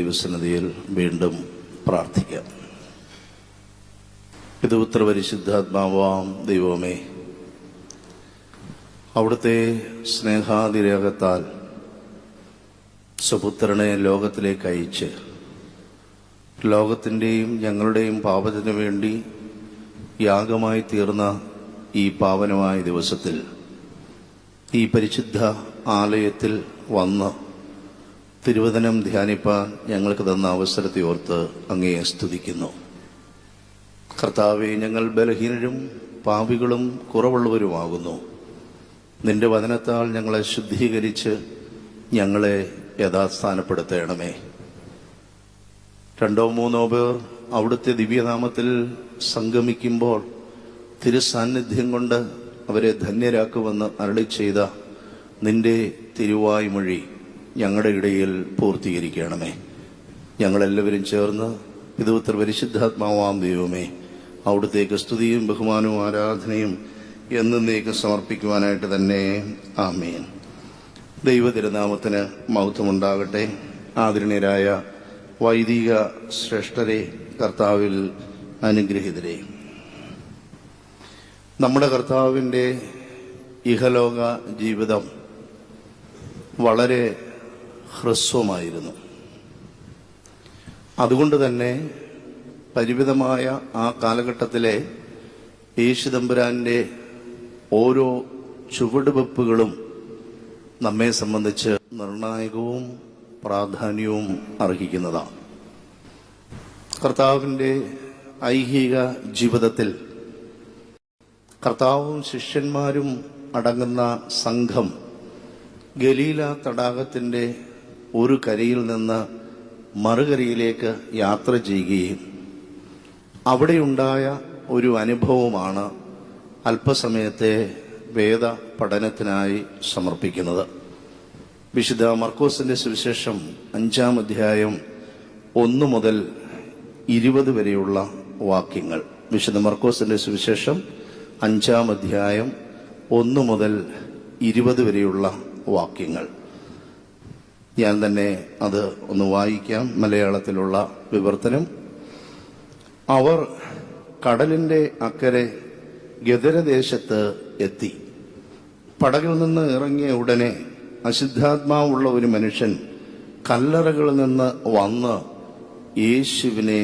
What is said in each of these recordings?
ദൈവസന്നിധിയിൽ വീണ്ടും പ്രാർത്ഥിക്കാം. പിതൃപുത്ര പരിശുദ്ധാത്മാവാം ദൈവമേ, അവിടുത്തെ സ്നേഹാതിരേകത്താൽ സ്വപുത്രനെ ലോകത്തിലേക്ക് അയച്ച് ലോകത്തിൻ്റെയും ഞങ്ങളുടെയും പാപത്തിനു വേണ്ടി യാഗമായി തീർന്ന ഈ പാവനമായ ദിവസത്തിൽ ഈ പരിശുദ്ധ ആലയത്തിൽ വന്ന് തിരുവചനം ധ്യാനിപ്പാൻ ഞങ്ങൾക്ക് തന്ന അവസരത്തെ ഓർത്ത് അങ്ങയെ സ്തുതിക്കുന്നു. കർത്താവെ, ഞങ്ങൾ ബലഹീനരും പാപികളും കുറവുള്ളവരുമാകുന്നു. നിന്റെ വചനത്താൽ ഞങ്ങളെ ശുദ്ധീകരിച്ച് ഞങ്ങളെ യഥാസ്ഥാനപ്പെടുത്തണമേ. 2-3 പേർ അവിടുത്തെ ദിവ്യനാമത്തിൽ സംഗമിക്കുമ്പോൾ തിരുസാന്നിധ്യം കൊണ്ട് അവരെ ധന്യരാക്കുമെന്ന് അരുളി ചെയ്ത നിന്റെ തിരുവായ്മൊഴി ഞങ്ങളുടെ ഇടയിൽ പൂർത്തീകരിക്കണമേ. ഞങ്ങളെല്ലാവരും ചേർന്ന് പിതൃപുത്ര പരിശുദ്ധാത്മാവാം ദൈവമേ, അവിടുത്തേക്ക് സ്തുതിയും ബഹുമാനവും ആരാധനയും എന്നേക്ക് സമർപ്പിക്കുവാനായിട്ട് തന്നെ ആമേൻ. ദൈവ തിരുനാമത്തിന് മഹത്വമുണ്ടാകട്ടെ. ആദരണീയരായ വൈദിക ശ്രേഷ്ഠരെ, കർത്താവിൽ അനുഗ്രഹീതരെ, നമ്മുടെ കർത്താവിൻ്റെ ഇഹലോക ജീവിതം വളരെ ഹ്രസ്വമായിരുന്നു. അതുകൊണ്ട് തന്നെ പരിമിതമായ ആ കാലഘട്ടത്തിലെ യേശുതമ്പുരാന്റെ ഓരോ ചുവടുവെപ്പുകളും നമ്മെ സംബന്ധിച്ച് നിർണായകവും പ്രാധാന്യവും അർഹിക്കുന്നതാണ്. കർത്താവിൻ്റെ ഐഹിക ജീവിതത്തിൽ കർത്താവും ശിഷ്യന്മാരും അടങ്ങുന്ന സംഘം ഗലീല തടാകത്തിൻ്റെ ഒരു കരയിൽ നിന്ന് മറുകരയിലേക്ക് യാത്ര ചെയ്യുകയും അവിടെയുണ്ടായ ഒരു അനുഭവമാണ് അല്പസമയത്തെ വേദ പഠനത്തിനായി സമർപ്പിക്കുന്നത്. വിശുദ്ധ മർക്കോസിന്റെ സുവിശേഷം 5-ാം അധ്യായം 1 മുതൽ 20 വരെയുള്ള വാക്യങ്ങൾ. വിശുദ്ധ മർക്കോസിന്റെ സുവിശേഷം 5-ാം അധ്യായം 1 മുതൽ 20 വരെയുള്ള വാക്യങ്ങൾ. ഞാൻ തന്നെ അത് ഒന്ന് വായിക്കാം. മലയാളത്തിലുള്ള വിവർത്തനം. അവർ കടലിന്റെ അക്കരെ ഗദരദേശത്ത് എത്തി. പടകിൽ നിന്ന് ഇറങ്ങിയ ഉടനെ അശുദ്ധാത്മാവുള്ള ഒരു മനുഷ്യൻ കല്ലറകളിൽ നിന്ന് വന്ന് യേശുവിനെ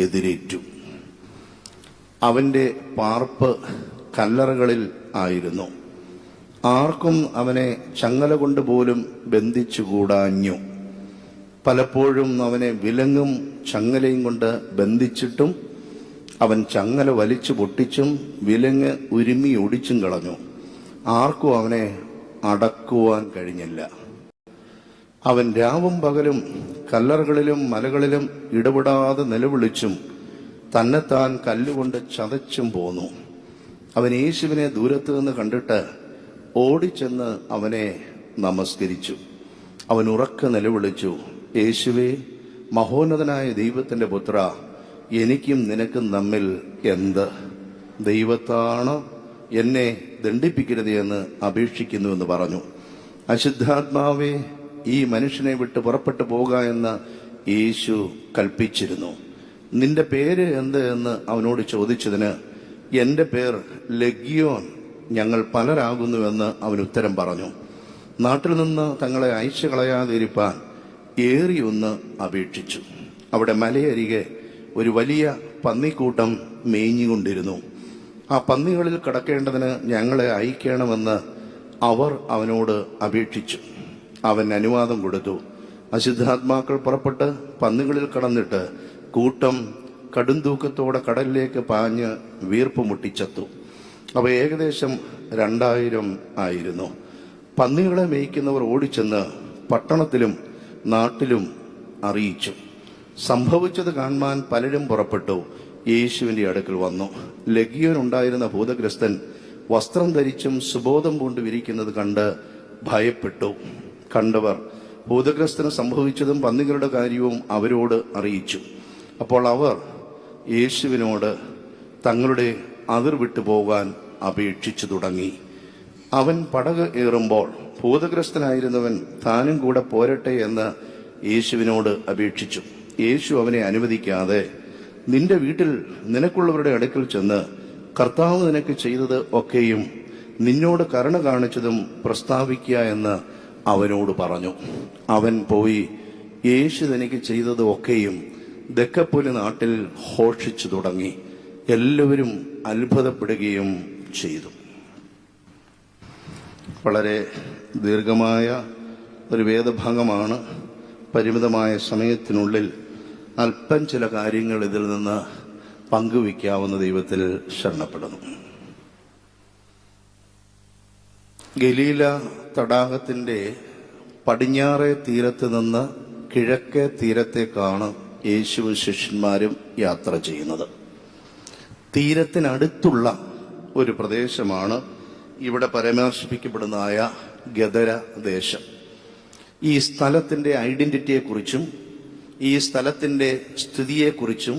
എതിരേറ്റു. അവന്റെ പാർപ്പ് കല്ലറകളിൽ ആയിരുന്നു. ആർക്കും അവനെ ചങ്ങല കൊണ്ട് പോലും ബന്ധിച്ചുകൂടാഞ്ഞു. പലപ്പോഴും അവനെ വിലങ്ങും ചങ്ങലയും കൊണ്ട് ബന്ധിച്ചിട്ടും അവൻ ചങ്ങല വലിച്ചു പൊട്ടിച്ചും വിലങ്ങ് ഉരുമി ഒടിച്ചും കളഞ്ഞു. ആർക്കും അവനെ അടക്കുവാൻ കഴിഞ്ഞില്ല. അവൻ രാവും പകലും കല്ലറകളിലും മലകളിലും ഇടപെടാതെ നിലവിളിച്ചും തന്നെത്താൻ കല്ലുകൊണ്ട് ചതച്ചും പോന്നു. അവൻ യേശുവിനെ ദൂരത്തു നിന്ന് കണ്ടിട്ട് ഓടിച്ചെന്ന് അവനെ നമസ്കരിച്ചു. അവൻ ഉറക്കെ നിലവിളിച്ചു, യേശുവേ, മഹോന്നതനായ ദൈവത്തിന്റെ പുത്ര, എനിക്കും നിനക്കും തമ്മിൽ എന്ത്? ദൈവത്താണ് എന്നെ ദണ്ഡിപ്പിക്കരുത് എന്ന് അപേക്ഷിക്കുന്നുവെന്ന് പറഞ്ഞു. അശുദ്ധാത്മാവേ, ഈ മനുഷ്യനെ വിട്ട് പുറപ്പെട്ടു പോക എന്ന് യേശു കൽപ്പിച്ചിരുന്നു. നിന്റെ പേര് എന്ത് എന്ന് അവനോട് ചോദിച്ചതിന്, എന്റെ പേർ ലഗ്യോൻ, ഞങ്ങൾ പലരാകുന്നുവെന്ന് അവൻ ഉത്തരം പറഞ്ഞു. നാട്ടിൽ നിന്ന് തങ്ങളെ അയച്ചു കളയാതിരിപ്പാൻ ഏറിയൊന്ന് അപേക്ഷിച്ചു. അവിടെ മലയരികെ ഒരു വലിയ പന്നിക്കൂട്ടം മേഞ്ഞുകൊണ്ടിരുന്നു. ആ പന്നികളിൽ കടക്കേണ്ടതിന് ഞങ്ങളെ അയക്കണമെന്ന് അവർ അവനോട് അപേക്ഷിച്ചു. അവൻ അനുവാദം കൊടുത്തു. അശുദ്ധാത്മാക്കൾ പുറപ്പെട്ട് പന്നികളിൽ കടന്നിട്ട് കൂട്ടം കടുംതൂക്കത്തോടെ കടലിലേക്ക് പാഞ്ഞ് വീർപ്പ് മുട്ടിച്ചെത്തു. അവ ഏകദേശം 2000 ആയിരുന്നു. പന്നികളെ മേയ്ക്കുന്നവർ ഓടിച്ചെന്ന് പട്ടണത്തിലും നാട്ടിലും അറിയിച്ചു. സംഭവിച്ചത് കാണുവാൻ പലരും പുറപ്പെട്ടു യേശുവിന്റെ അടുക്കൽ വന്നു. ലഗ്യോൻ ഉണ്ടായിരുന്ന ഭൂതഗ്രസ്തൻ വസ്ത്രം ധരിച്ചും സുബോധം പൂണ്ട് വിരിക്കുന്നത് കണ്ട് ഭയപ്പെട്ടു. കണ്ടവർ ഭൂതഗ്രസ്തന് സംഭവിച്ചതും പന്നികളുടെ കാര്യവും അവരോട് അറിയിച്ചു. അപ്പോൾ അവർ യേശുവിനോട് തങ്ങളുടെ അതിർ വിട്ടു പോകാൻ അപേക്ഷിച്ചു തുടങ്ങി. അവൻ പടക് ഏറുമ്പോൾ ഭൂതഗ്രസ്തനായിരുന്നവൻ താനും കൂടെ പോരട്ടെ എന്ന് യേശുവിനോട് അപേക്ഷിച്ചു. യേശു അവനെ അനുവദിക്കാതെ, നിന്റെ വീട്ടിൽ നിനക്കുള്ളവരുടെ അടുക്കൽ ചെന്ന് കർത്താവ് നിനക്ക് ചെയ്തത് ഒക്കെയും നിന്നോട് കരുണ കാണിച്ചതും പ്രസ്താവിക്കുക എന്ന് അവനോട് പറഞ്ഞു. അവൻ പോയി യേശു തനിക്ക് ചെയ്തത് ഒക്കെയും ദെക്കപ്പൊലി നാട്ടിൽ ഘോഷിച്ചു തുടങ്ങി. എല്ലാവരും അത്ഭുതപ്പെടുകയും ചെയ്തു. വളരെ ദീർഘമായ ഒരു വേദഭാഗമാണ്. പരിമിതമായ സമയത്തിനുള്ളിൽ അല്പം ചില കാര്യങ്ങൾ ഇതിൽ നിന്ന് പങ്കുവയ്ക്കാവുന്ന ദൈവത്തിൽ ശരണപ്പെടുന്നു. ഗലീല തടാകത്തിന്റെ പടിഞ്ഞാറേ തീരത്ത് നിന്ന് കിഴക്കേ തീരത്തേക്കാണ് യേശുവും ശിഷ്യന്മാരും യാത്ര ചെയ്യുന്നത്. തീരത്തിനടുത്തുള്ള ഒരു പ്രദേശമാണ് ഇവിടെ പരാമർശിക്കപ്പെടുന്നതായ ഗദര ദേശം. ഈ സ്ഥലത്തിന്റെ ഐഡന്റിറ്റിയെക്കുറിച്ചും ഈ സ്ഥലത്തിന്റെ സ്ഥിതിയെക്കുറിച്ചും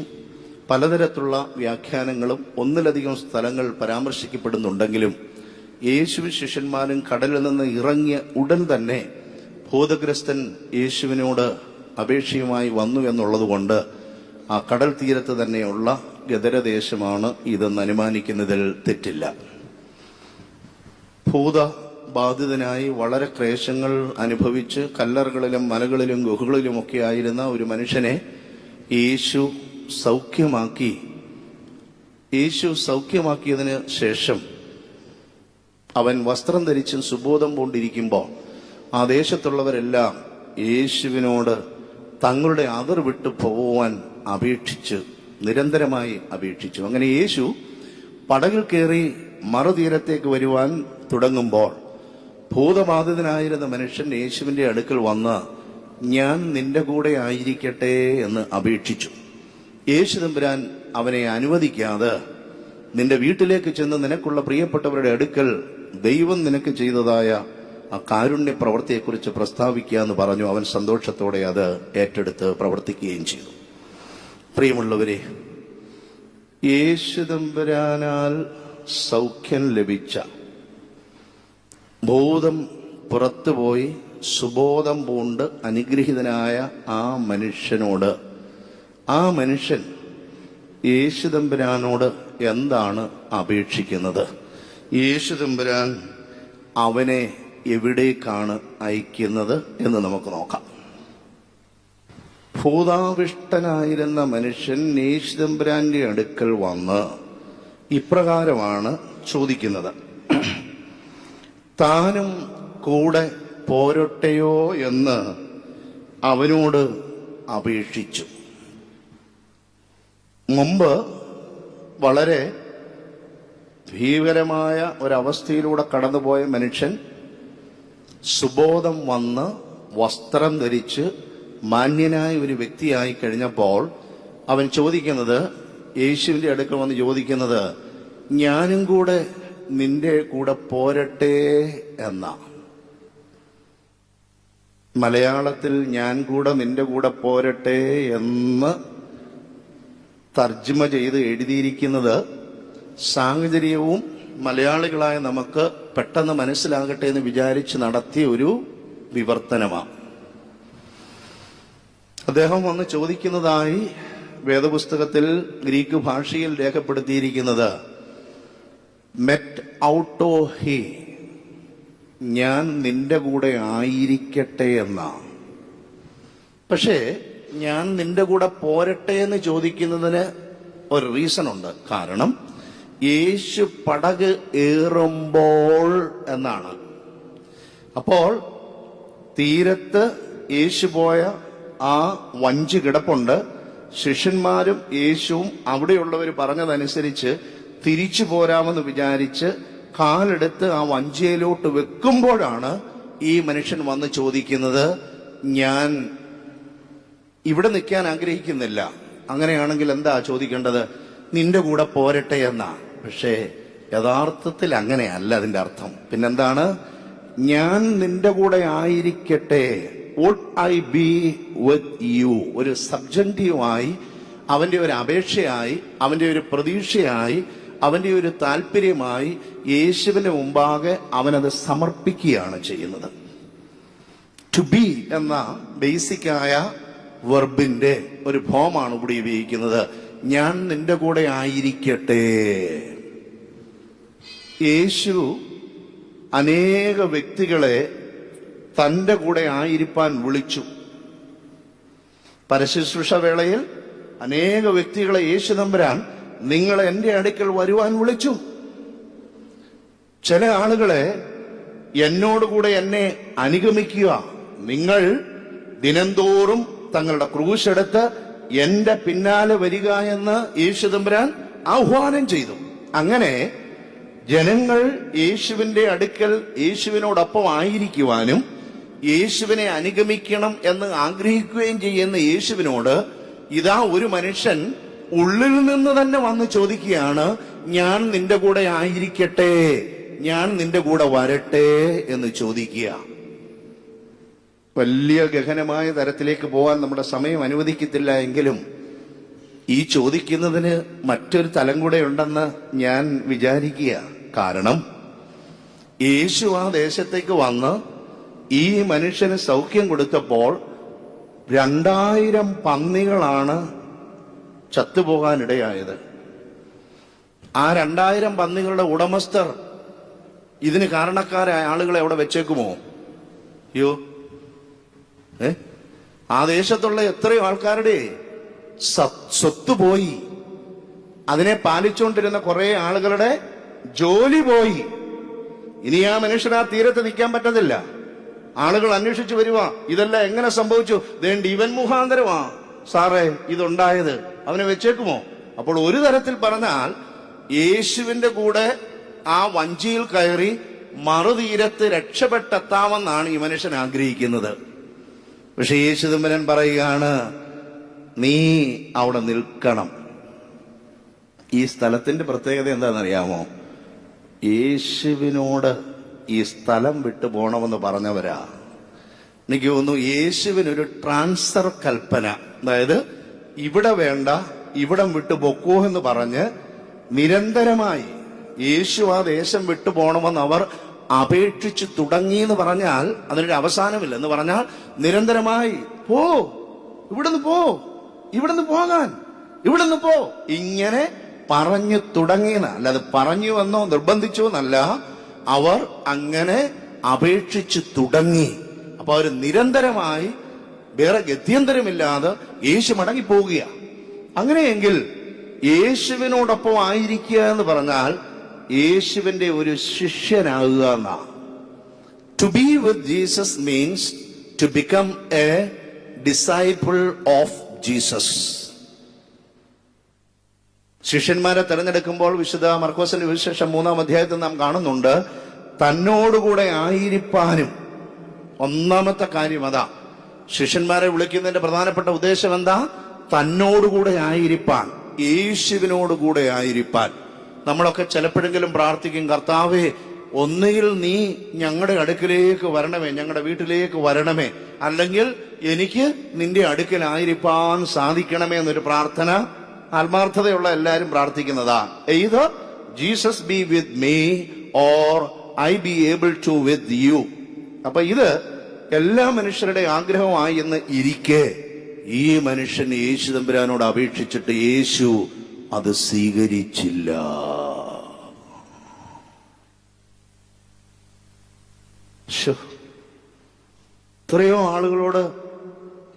പലതരത്തിലുള്ള വ്യാഖ്യാനങ്ങളും ഒന്നിലധികം സ്ഥലങ്ങൾ പരാമർശിക്കപ്പെടുന്നുണ്ടെങ്കിലും യേശു ശിഷ്യന്മാരും കടലിൽ നിന്ന് ഇറങ്ങിയ ഉടൻ തന്നെ ഭൂതഗ്രസ്തൻ യേശുവിനോട് അപേക്ഷയുമായി വന്നു എന്നുള്ളതുകൊണ്ട് ആ കടൽ തീരത്ത് തന്നെയുള്ള ഗദരദേശമാണ് ഇതെന്ന് അനുമാനിക്കുന്നതിൽ തെറ്റില്ല. ഭൂതബാധിതനായി വളരെ ക്ലേശങ്ങൾ അനുഭവിച്ച് കല്ലറുകളിലും മലകളിലും ഗുഹകളിലുമൊക്കെ ആയിരുന്ന ഒരു മനുഷ്യനെ യേശു സൗഖ്യമാക്കിയതിന് ശേഷം അവൻ വസ്ത്രം ധരിച്ചും സുബോധം പൂണ്ടിരിക്കുമ്പോൾ ആ ദേശത്തുള്ളവരെല്ലാം യേശുവിനോട് തങ്ങളുടെ അതിർ വിട്ടു പോകുവാൻ നിരന്തരമായി അപേക്ഷിച്ചു. അങ്ങനെ യേശു പടകിൽ കയറി മറുതീരത്തേക്ക് വരുവാൻ തുടങ്ങുമ്പോൾ ഭൂതബാധിതനായിരുന്ന മനുഷ്യൻ യേശുവിന്റെ അടുക്കൽ വന്ന്, ഞാൻ നിന്റെ കൂടെ ആയിരിക്കട്ടെ എന്ന് അപേക്ഷിച്ചു. യേശു തമ്പുരാൻ അവനെ അനുവദിക്കാതെ, നിന്റെ വീട്ടിലേക്ക് ചെന്ന് നിനക്കുള്ള പ്രിയപ്പെട്ടവരുടെ അടുക്കൽ ദൈവം നിനക്ക് ചെയ്തതായ ആ കാരുണ്യ പ്രവൃത്തിയെക്കുറിച്ച് പ്രസ്താവിക്കുക എന്ന് പറഞ്ഞു. അവൻ സന്തോഷത്തോടെ അത് ഏറ്റെടുത്ത് പ്രവർത്തിക്കുകയും ചെയ്തു. പ്രിയമുള്ളവരെ, യേശു തമ്പുരാനാൽ സൗഖ്യം ലഭിച്ച, ഭൂതം പുറത്തുപോയി സുബോധം പൂണ്ട് അനുഗ്രഹീതനായ ആ മനുഷ്യനോട്, ആ മനുഷ്യൻ യേശു തമ്പുരാനോട് എന്താണ് അപേക്ഷിക്കുന്നത്? യേശു തമ്പുരാൻ അവനെ എവിടേക്കാണ് അയക്കുന്നത് എന്ന് നമുക്ക് നോക്കാം. ഭൂതാവിഷ്ടനായിരുന്ന മനുഷ്യൻ യേശു തമ്പുരാന്റെ അടുക്കൽ വന്ന് ഇപ്രകാരമാണ് ചോദിക്കുന്നത്: താനും കൂടെ പോരട്ടെയോ എന്ന് അവനോട് അപേക്ഷിച്ചു. മുമ്പ് വളരെ ഭീകരമായ ഒരവസ്ഥയിലൂടെ കടന്നുപോയ മനുഷ്യൻ സുബോധം വന്ന് വസ്ത്രം ധരിച്ച് മാന്യനായ ഒരു വ്യക്തിയായി കഴിഞ്ഞപ്പോൾ അവൻ ചോദിക്കുന്നത്, യേശുവിന്റെ അടുക്കൽ വന്ന് ചോദിക്കുന്നത്, ഞാനും കൂടെ നിന്റെ കൂടെ പോരട്ടെ എന്ന. മലയാളത്തിൽ ഞാൻ കൂടെ നിന്റെ കൂടെ പോരട്ടെ എന്ന് തർജ്ജമ ചെയ്ത് എഴുതിയിരിക്കുന്നത് സാഹചര്യവും മലയാളികളായ നമുക്ക് പെട്ടെന്ന് മനസ്സിലാകട്ടെ എന്ന് വിചാരിച്ച് നടത്തിയ ഒരു വിവർത്തനമാണ്. അദ്ദേഹം വന്ന് ചോദിക്കുന്നതായി വേദപുസ്തകത്തിൽ ഗ്രീക്ക് ഭാഷയിൽ രേഖപ്പെടുത്തിയിരിക്കുന്നത് മെറ്റ് ഔട്ടോ ഹി, ഞാൻ നിന്റെ കൂടെ ആയിരിക്കട്ടെ എന്നാണ്. പക്ഷേ ഞാൻ നിന്റെ കൂടെ പോരട്ടെ എന്ന് ചോദിക്കുന്നതിന് ഒരു റീസൺ ഉണ്ട്. കാരണം യേശു പടക് ഏറുമ്പോൾ എന്നാണ്. അപ്പോൾ തീരത്ത് യേശു പോയ ആ വഞ്ചി കിടപ്പുണ്ട്. ശിഷ്യന്മാരും യേശുവും അവിടെയുള്ളവർ പറഞ്ഞതനുസരിച്ച് തിരിച്ചു പോരാമെന്ന് വിചാരിച്ച് കാലെടുത്ത് ആ വഞ്ചിയിലോട്ട് വെക്കുമ്പോഴാണ് ഈ മനുഷ്യൻ വന്ന് ചോദിക്കുന്നത്, ഞാൻ ഇവിടെ നിൽക്കാൻ ആഗ്രഹിക്കുന്നില്ല, അങ്ങനെയാണെങ്കിൽ എന്താ ചോദിക്കേണ്ടത്? നിന്റെ കൂടെ പോരട്ടെ എന്നാ. പക്ഷേ യഥാർത്ഥത്തിൽ അങ്ങനെയല്ല അതിന്റെ അർത്ഥം. പിന്നെന്താണ്? ഞാൻ നിന്റെ കൂടെ ആയിരിക്കട്ടെ, would I be with you. ഒരു സബ്ജന്റീവായി, അവന്റെ ഒരു അപേക്ഷയായി, അവന്റെ ഒരു പ്രതീക്ഷയായി, അവന്റെ ഒരു താല്പര്യമായി യേശുവിന്റെ മുമ്പാകെ അവനത് സമർപ്പിക്കുകയാണ് ചെയ്യുന്നത്. ടു ബി എന്ന ബേസിക്കായ വെർബിന്റെ ഒരു ഫോമാണ് ഇവിടെ ഉപയോഗിക്കുന്നത്. ഞാൻ നിന്റെ കൂടെ ആയിരിക്കട്ടെ. യേശു അനേക വ്യക്തികളെ തന്റെ കൂടെ ആയിരിക്കാൻ വിളിച്ചു. പരശുശ്രൂഷ വേളയിൽ അനേക വ്യക്തികളെ യേശു തമ്പുരാൻ നിങ്ങളെ എന്റെ അടുക്കൽ വരുവാൻ വിളിച്ചു. ചില ആളുകളെ എന്നോടുകൂടെ എന്നെ അനുഗമിക്കുക, നിങ്ങൾ ദിനംതോറും തങ്ങളുടെ ക്രൂശെടുത്ത് എന്റെ പിന്നാലെ വരിക എന്ന് യേശു തമ്പുരാൻ ആഹ്വാനം ചെയ്തു. അങ്ങനെ ജനങ്ങൾ യേശുവിന്റെ അടുക്കൽ യേശുവിനോടൊപ്പം ആയിരിക്കുവാനും യേശുവിനെ അനുഗമിക്കണം എന്ന് ആഗ്രഹിക്കുകയും ചെയ്യുന്ന യേശുവിനോട് ഇതാ ഒരു മനുഷ്യൻ ഉള്ളിൽ നിന്ന് തന്നെ വന്ന് ചോദിക്കുകയാണ്, ഞാൻ നിന്റെ കൂടെ ആയിരിക്കട്ടെ, ഞാൻ നിന്റെ കൂടെ വരട്ടെ എന്ന് ചോദിക്കുക. വലിയ ഗഹനമായ തരത്തിലേക്ക് പോകാൻ നമ്മുടെ സമയം അനുവദിക്കത്തില്ല എങ്കിലും ഈ ചോദിക്കുന്നതിന് മറ്റൊരു തലം കൂടെ ഉണ്ടെന്ന് ഞാൻ വിചാരിക്കുക. കാരണം യേശു ആ ദേശത്തേക്ക് വന്ന് ഈ മനുഷ്യന് സൗഖ്യം കൊടുത്തപ്പോൾ 2000 പന്നികളാണ് ചത്തുപോകാനിടയായത്. ആ 2000 പന്നികളുടെ ഉടമസ്ഥർ ഇതിന് കാരണക്കാരായ ആളുകളെ അവിടെ വെച്ചേക്കുമോ? അയ്യോ, ആ ദേശത്തുള്ള എത്രയോ ആൾക്കാരുടെ സ്വത്ത് പോയി. അതിനെ പാലിച്ചുകൊണ്ടിരുന്ന കുറെ ആളുകളുടെ ജോലി പോയി. ഇനി ആ മനുഷ്യൻ ആ തീരത്ത് നിൽക്കാൻ പറ്റത്തില്ല. ആളുകൾ അന്വേഷിച്ചു വരുവാ, ഇതെല്ലാം എങ്ങനെ സംഭവിച്ചു? ദേണ്ട് ഇവൻ മുഖാന്തരമാ സാറേ ഇതുണ്ടായത്. അവനെ വെച്ചേക്കുമോ? അപ്പോൾ ഒരു തരത്തിൽ പറഞ്ഞാൽ യേശുവിന്റെ കൂടെ ആ വഞ്ചിയിൽ കയറി മറുതീരത്ത് രക്ഷപ്പെട്ടെത്താമെന്നാണ് ഈ മനുഷ്യൻ ആഗ്രഹിക്കുന്നത്. പക്ഷെ യേശു തമ്പുരാൻ പറയുകയാണ്, നീ അവിടെ നിൽക്കണം. ഈ സ്ഥലത്തിന്റെ പ്രത്യേകത എന്താണെന്നറിയാമോ? യേശുവിനോട് ഈ സ്ഥലം വിട്ടു പോകണമെന്ന് പറഞ്ഞവരാ. എനിക്ക് തോന്നുന്നു യേശുവിനൊരു ട്രാൻസ്ഫർ കൽപ്പന, അതായത് ഇവിടെ വേണ്ട, ഇവിടം വിട്ടു പൊക്കോ എന്ന് പറഞ്ഞ് നിരന്തരമായി യേശു ആ ദേശം വിട്ടു പോകണമെന്ന് അവർ അപേക്ഷിച്ചു തുടങ്ങി എന്ന് പറഞ്ഞാൽ അതിനൊരു അവസാനമില്ല. എന്ന് പറഞ്ഞാൽ നിരന്തരമായി പോ, ഇവിടുന്ന് പോ, ഇവിടുന്ന് പോകാൻ, ഇവിടുന്ന് പോ, ഇങ്ങനെ പറഞ്ഞു തുടങ്ങിയെന്ന, അല്ലാതെ പറഞ്ഞു എന്നോ നിർബന്ധിച്ചു എന്നല്ല, അവർ അങ്ങനെ അപേക്ഷിച്ചു തുടങ്ങി. അപ്പൊ അവർ നിരന്തരമായി വേറെ ഗത്യന്തരമില്ലാതെ യേശു മടങ്ങിപ്പോവുക. അങ്ങനെയെങ്കിൽ യേശുവിനോടൊപ്പം ആയിരിക്കുക എന്ന് പറഞ്ഞാൽ യേശുവിന്റെ ഒരു ശിഷ്യനാകുക എന്നാ. To be with Jesus means to become a disciple of Jesus. ശിഷ്യന്മാരെ തെരഞ്ഞെടുക്കുമ്പോൾ വിശുദ്ധ മർക്കോസിന്റെ വിശേഷം 3-ാം അധ്യായത്തിൽ നാം കാണുന്നുണ്ട്, തന്നോടുകൂടെ ആയിരിക്കാനും. ഒന്നാമത്തെ കാര്യം അതാ. ശിഷ്യന്മാരെ വിളിക്കുന്നതിന്റെ പ്രധാനപ്പെട്ട ഉദ്ദേശം എന്താ? തന്നോടുകൂടെ ആയിരിക്കാൻ, യേശുവിനോടുകൂടെ ആയിരിക്കാൻ. നമ്മളൊക്കെ ചിലപ്പോഴെങ്കിലും പ്രാർത്ഥിക്കും, കർത്താവേ ഒന്നുകിൽ നീ ഞങ്ങളുടെ അടുക്കിലേക്ക് വരണമേ, ഞങ്ങളുടെ വീട്ടിലേക്ക് വരണമേ, അല്ലെങ്കിൽ എനിക്ക് നിന്റെ അടുക്കലായിരിക്കാൻ സാധിക്കണമേ എന്നൊരു പ്രാർത്ഥന ആത്മാർത്ഥതയുള്ള എല്ലാവരും പ്രാർത്ഥിക്കുന്നതാ. either Jesus be with me or I be able to with you. അപ്പൊ ഇത് എല്ലാ മനുഷ്യരുടെ ആഗ്രഹമായി എന്ന് ഇരിക്കെ ഈ മനുഷ്യൻ യേശു തമ്പുരാനോട് അപേക്ഷിച്ചിട്ട് യേശു അത് സ്വീകരിച്ചില്ല. എത്രയോ ആളുകളോട്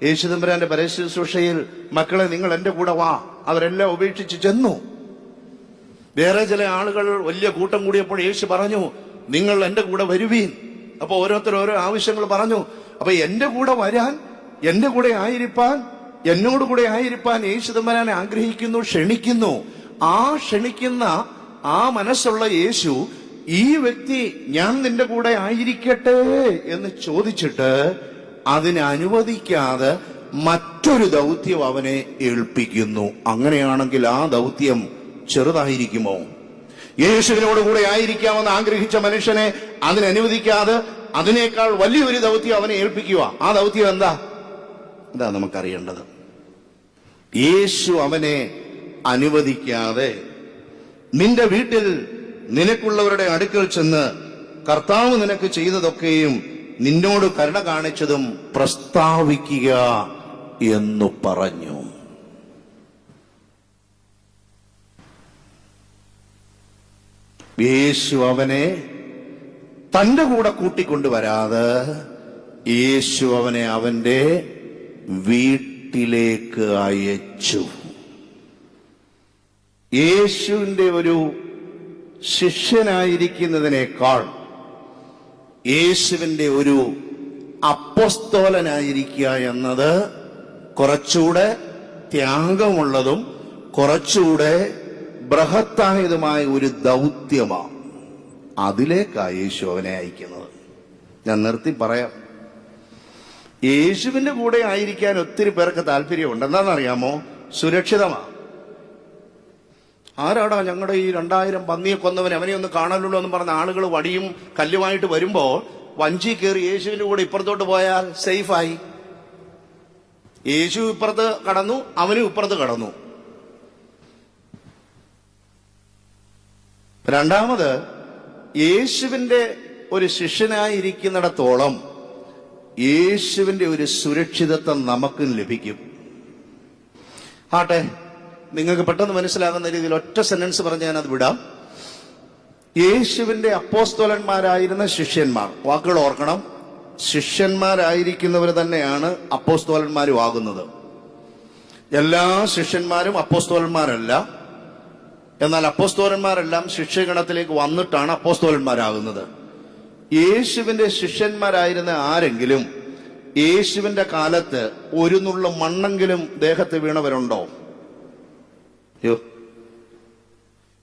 യേശു തമ്പുരാന്റെ പരശുശ്രൂഷയിൽ മക്കളെ നിങ്ങൾ എന്റെ കൂടെ വാ, അവരെല്ലാം ഉപേക്ഷിച്ച് ചെന്നു. വേറെ ചില ആളുകൾ വലിയ കൂട്ടം കൂടിയപ്പോൾ യേശു പറഞ്ഞു, നിങ്ങൾ എന്റെ കൂടെ വരുവീൻ. അപ്പൊ ഓരോരുത്തർ ഓരോ ആവശ്യങ്ങൾ പറഞ്ഞു. അപ്പൊ എന്റെ കൂടെ വരാൻ, എന്റെ കൂടെ ആയിരിക്കാൻ, എന്നോട് കൂടെ ആയിരിക്കാൻ യേശു തമ്പുരാനെ ആഗ്രഹിക്കുന്നു, ക്ഷണിക്കുന്നു. ആ ക്ഷണിക്കുന്ന ആ മനസ്സുള്ള യേശു ഈ വ്യക്തി ഞാൻ നിന്റെ കൂടെ ആയിരിക്കട്ടെ എന്ന് ചോദിച്ചിട്ട് അതിനെ അനുവദിക്കാതെ മറ്റൊരു ദൗത്യം അവനെ ഏൽപ്പിക്കുന്നു. അങ്ങനെയാണെങ്കിൽ ആ ദൗത്യം ചെറുതായിരിക്കുമോ? യേശുവിനോട് കൂടെ ആയിരിക്കാമെന്ന് ആഗ്രഹിച്ച മനുഷ്യനെ അതിനനുവദിക്കാതെ അതിനേക്കാൾ വലിയൊരു ദൗത്യം അവനെ ഏൽപ്പിക്കുക. ആ ദൗത്യം എന്താ? ഇതാ നമുക്കറിയേണ്ടത്. യേശു അവനെ അനുവദിക്കാതെ നിന്റെ വീട്ടിൽ നിനക്കുള്ളവരുടെ അടുക്കൽ ചെന്ന് കർത്താവ് നിനക്ക് ചെയ്തതൊക്കെയും നിന്നോട് കരുണ കാണിച്ചതും പ്രസ്താവിക്കുക എന്നു പറഞ്ഞു. യേശു അവനെ തന്റെ കൂടെ കൂട്ടിക്കൊണ്ടുവരാതെ യേശു അവനെ അവന്റെ വീട്ടിലേക്ക് അയച്ചു. യേശുവിന്റെ ഒരു ശിഷ്യനായിരിക്കുന്നതിനേക്കാൾ യേശുവിന്റെ ഒരു അപ്പോസ്തോലനായിരിക്കുക എന്നത് കുറച്ചുകൂടെ ത്യാഗമുള്ളതും കുറച്ചുകൂടെ ബൃഹത്തായതുമായ ഒരു ദൗത്യമാണ്. അതിലേക്കാണ് യേശു അവനെ അയക്കുന്നത്. ഞാൻ നിർത്തി പറയാം. യേശുവിന്റെ കൂടെ ആയിരിക്കാൻ ഒത്തിരി പേർക്ക് താല്പര്യമുണ്ട്. എന്താണെന്നറിയാമോ? സുരക്ഷിതമാണ്. ആരാടാ ഞങ്ങളുടെ ഈ 2000 പന്നിയെ കൊന്നവൻ, അവനെ ഒന്ന് കാണലുള്ളൂ എന്ന് പറഞ്ഞ ആളുകൾ വടിയും കല്ലുമായിട്ട് വരുമ്പോൾ വഞ്ചി കയറി യേശുവിന്റെ കൂടെ ഇപ്പുറത്തോട്ട് പോയാൽ സേഫായി. യേശു ഇപ്പുറത്ത് കടന്നു, അവനും ഇപ്പുറത്ത് കടന്നു. രണ്ടാമത്, യേശുവിന്റെ ഒരു ശിഷ്യനായിരിക്കുന്നിടത്തോളം യേശുവിന്റെ ഒരു സുരക്ഷിതത്വം നമുക്കും ലഭിക്കും. ആട്ടെ, നിങ്ങൾക്ക് പെട്ടെന്ന് മനസ്സിലാകുന്ന രീതിയിൽ ഒറ്റ സെന്റൻസ് പറഞ്ഞ് ഞാനത് വിടാം. യേശുവിന്റെ അപ്പോസ്തോലന്മാരായിരുന്ന ശിഷ്യന്മാർ, വാക്കുകൾ ഓർക്കണം, ശിഷ്യന്മാരായിരിക്കുന്നവർ തന്നെയാണ് അപ്പോസ്തോലന്മാരും ആകുന്നത്. എല്ലാ ശിഷ്യന്മാരും അപ്പോസ്തോലന്മാരല്ല. എന്നാൽ അപ്പോസ്തോലന്മാരെല്ലാം ശിഷ്യഗണത്തിലേക്ക് വന്നിട്ടാണ് അപ്പോസ്തോലന്മാരാകുന്നത്. യേശുവിന്റെ ശിഷ്യന്മാരായിരുന്ന ആരെങ്കിലും യേശുവിന്റെ കാലത്ത് ഒരു നുള്ള മണ്ണെങ്കിലും ദേഹത്ത് വീണവരുണ്ടോ?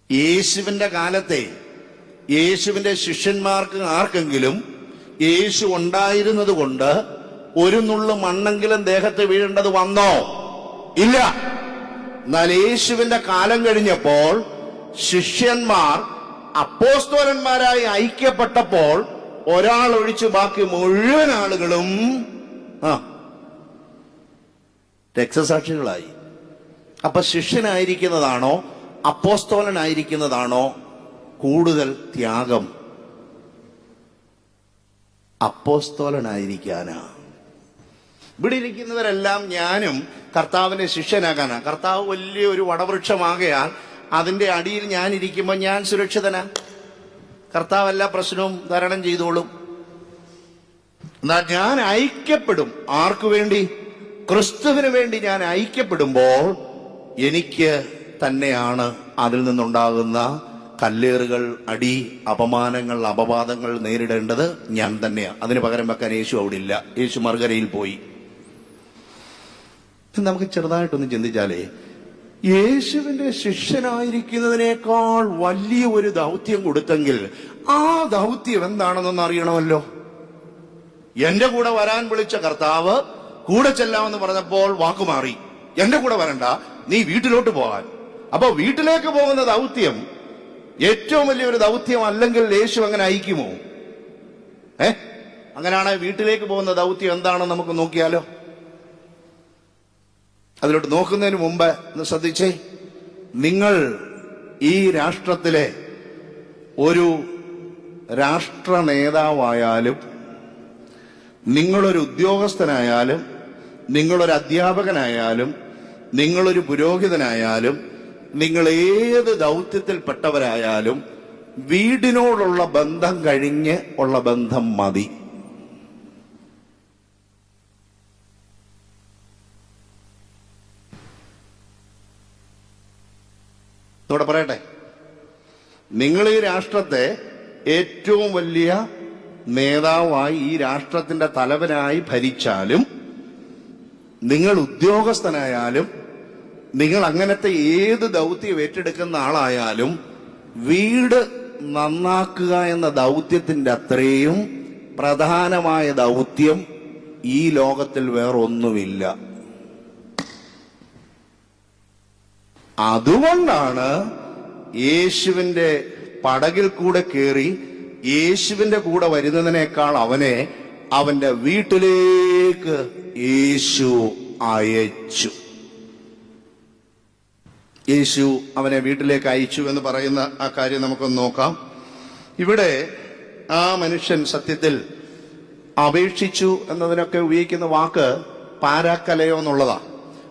യേശുവിന്റെ കാലത്തെ യേശുവിന്റെ ശിഷ്യന്മാർക്ക് ആർക്കെങ്കിലും യേശു ഉണ്ടായിരുന്നത് കൊണ്ട് ഒരു നുള്ള മണ്ണെങ്കിലും ദേഹത്ത് വീഴേണ്ടത് വന്നോ? ഇല്ല. എന്നാൽ യേശുവിന്റെ കാലം കഴിഞ്ഞപ്പോൾ ശിഷ്യന്മാർ അപ്പോസ്തോലന്മാരായി ഐക്യപ്പെട്ടപ്പോൾ ഒരാൾ ഒഴിച്ച് ബാക്കി മുഴുവൻ ആളുകളും രക്തസാക്ഷികളായി. അപ്പൊ ശിഷ്യനായിരിക്കുന്നതാണോ അപ്പോസ്തോലനായിരിക്കുന്നതാണോ കൂടുതൽ ത്യാഗം? അപ്പോസ്തോലനായിരിക്കാനാ. ഇവിടെ ഇരിക്കുന്നവരെല്ലാം ഞാനും കർത്താവിന്റെ ശിഷ്യനാകാനാ. കർത്താവ് വലിയൊരു വടവൃക്ഷമാകയാൽ അതിന്റെ അടിയിൽ ഞാൻ ഇരിക്കുമ്പോൾ ഞാൻ സുരക്ഷിതനാ. കർത്താവ് എല്ലാ പ്രശ്നവും തരണം ചെയ്തോളും. എന്നാൽ ഞാൻ ഐക്യപ്പെടും. ആർക്കു വേണ്ടി? ക്രിസ്തുവിന് വേണ്ടി ഞാൻ ഐക്യപ്പെടുമ്പോൾ എനിക്ക് തന്നെയാണ് അതിൽ നിന്നുണ്ടാകുന്ന കല്ലേറുകൾ, അടി, അപമാനങ്ങൾ, അപവാദങ്ങൾ നേരിടേണ്ടത് ഞാൻ തന്നെയാണ്. അതിന് പകരം വെക്കാൻ യേശു അവിടെ ഇല്ല. യേശു മറുകരയിൽ പോയി. നമുക്ക് ചെറുതായിട്ടൊന്ന് ചിന്തിച്ചാലേ, യേശുവിന്റെ ശിഷ്യനായിരിക്കുന്നതിനേക്കാൾ വലിയ ഒരു ദൗത്യം കൊടുത്തെങ്കിൽ ആ ദൗത്യം എന്താണെന്നൊന്ന് അറിയണമല്ലോ. എന്റെ കൂടെ വരാൻ വിളിച്ച കർത്താവ് കൂടെ ചെല്ലാമെന്ന് പറഞ്ഞപ്പോൾ വാക്കുമാറി. എന്റെ കൂടെ വരണ്ട, നീ വീട്ടിലോട്ട് പോകാൻ. അപ്പൊ വീട്ടിലേക്ക് പോകുന്ന ദൗത്യം ഏറ്റവും വലിയൊരു ദൗത്യം അല്ലെങ്കിൽ യേശു അങ്ങനെ അയക്കുമോ? അങ്ങനെയാണ് വീട്ടിലേക്ക് പോകുന്ന ദൗത്യം എന്താണെന്ന് നമുക്ക് നോക്കിയാലോ. അതിലോട്ട് നോക്കുന്നതിന് മുമ്പ് ഒന്ന് ശ്രദ്ധിച്ചേ. നിങ്ങൾ ഈ രാഷ്ട്രത്തിലെ ഒരു രാഷ്ട്ര നേതാവായാലും, നിങ്ങളൊരു ഉദ്യോഗസ്ഥനായാലും, നിങ്ങളൊരു അധ്യാപകനായാലും, നിങ്ങളൊരു പുരോഹിതനായാലും, നിങ്ങൾ ഏത് ദൗത്യത്തിൽപ്പെട്ടവരായാലും വീടിനോടുള്ള ബന്ധം കഴിഞ്ഞ് ഉള്ള ബന്ധം മതി. ഇവിടെ പറയട്ടെ, നിങ്ങൾ ഈ രാഷ്ട്രത്തെ ഏറ്റവും വലിയ നേതാവായി, ഈ രാഷ്ട്രത്തിന്റെ തലവനായി ഭരിച്ചാലും, നിങ്ങൾ ഉദ്യോഗസ്ഥനായാലും, നിങ്ങൾ അങ്ങനത്തെ ഏത് ദൗത്യം ഏറ്റെടുക്കുന്ന ആളായാലും, വീട് നന്നാക്കുക എന്ന ദൗത്യത്തിന്റെ അത്രയും പ്രധാനമായ ദൗത്യം ഈ ലോകത്തിൽ വേറൊന്നുമില്ല. അതുകൊണ്ടാണ് യേശുവിന്റെ പടകിൽ കൂടെ കയറി യേശുവിന്റെ കൂടെ വരുന്നതിനേക്കാൾ അവനെ അവന്റെ വീട്ടിലേക്ക് യേശു അയച്ചു. യേശു അവനെ വീട്ടിലേക്ക് അയച്ചു എന്ന് പറയുന്ന ആ കാര്യം നമുക്കൊന്ന് നോക്കാം. ഇവിടെ ആ മനുഷ്യൻ സത്യത്തിൽ അപേക്ഷിച്ചു എന്നതിനൊക്കെ ഉപയോഗിക്കുന്ന വാക്ക് പാരാക്കലയോ എന്നുള്ളതാണ്.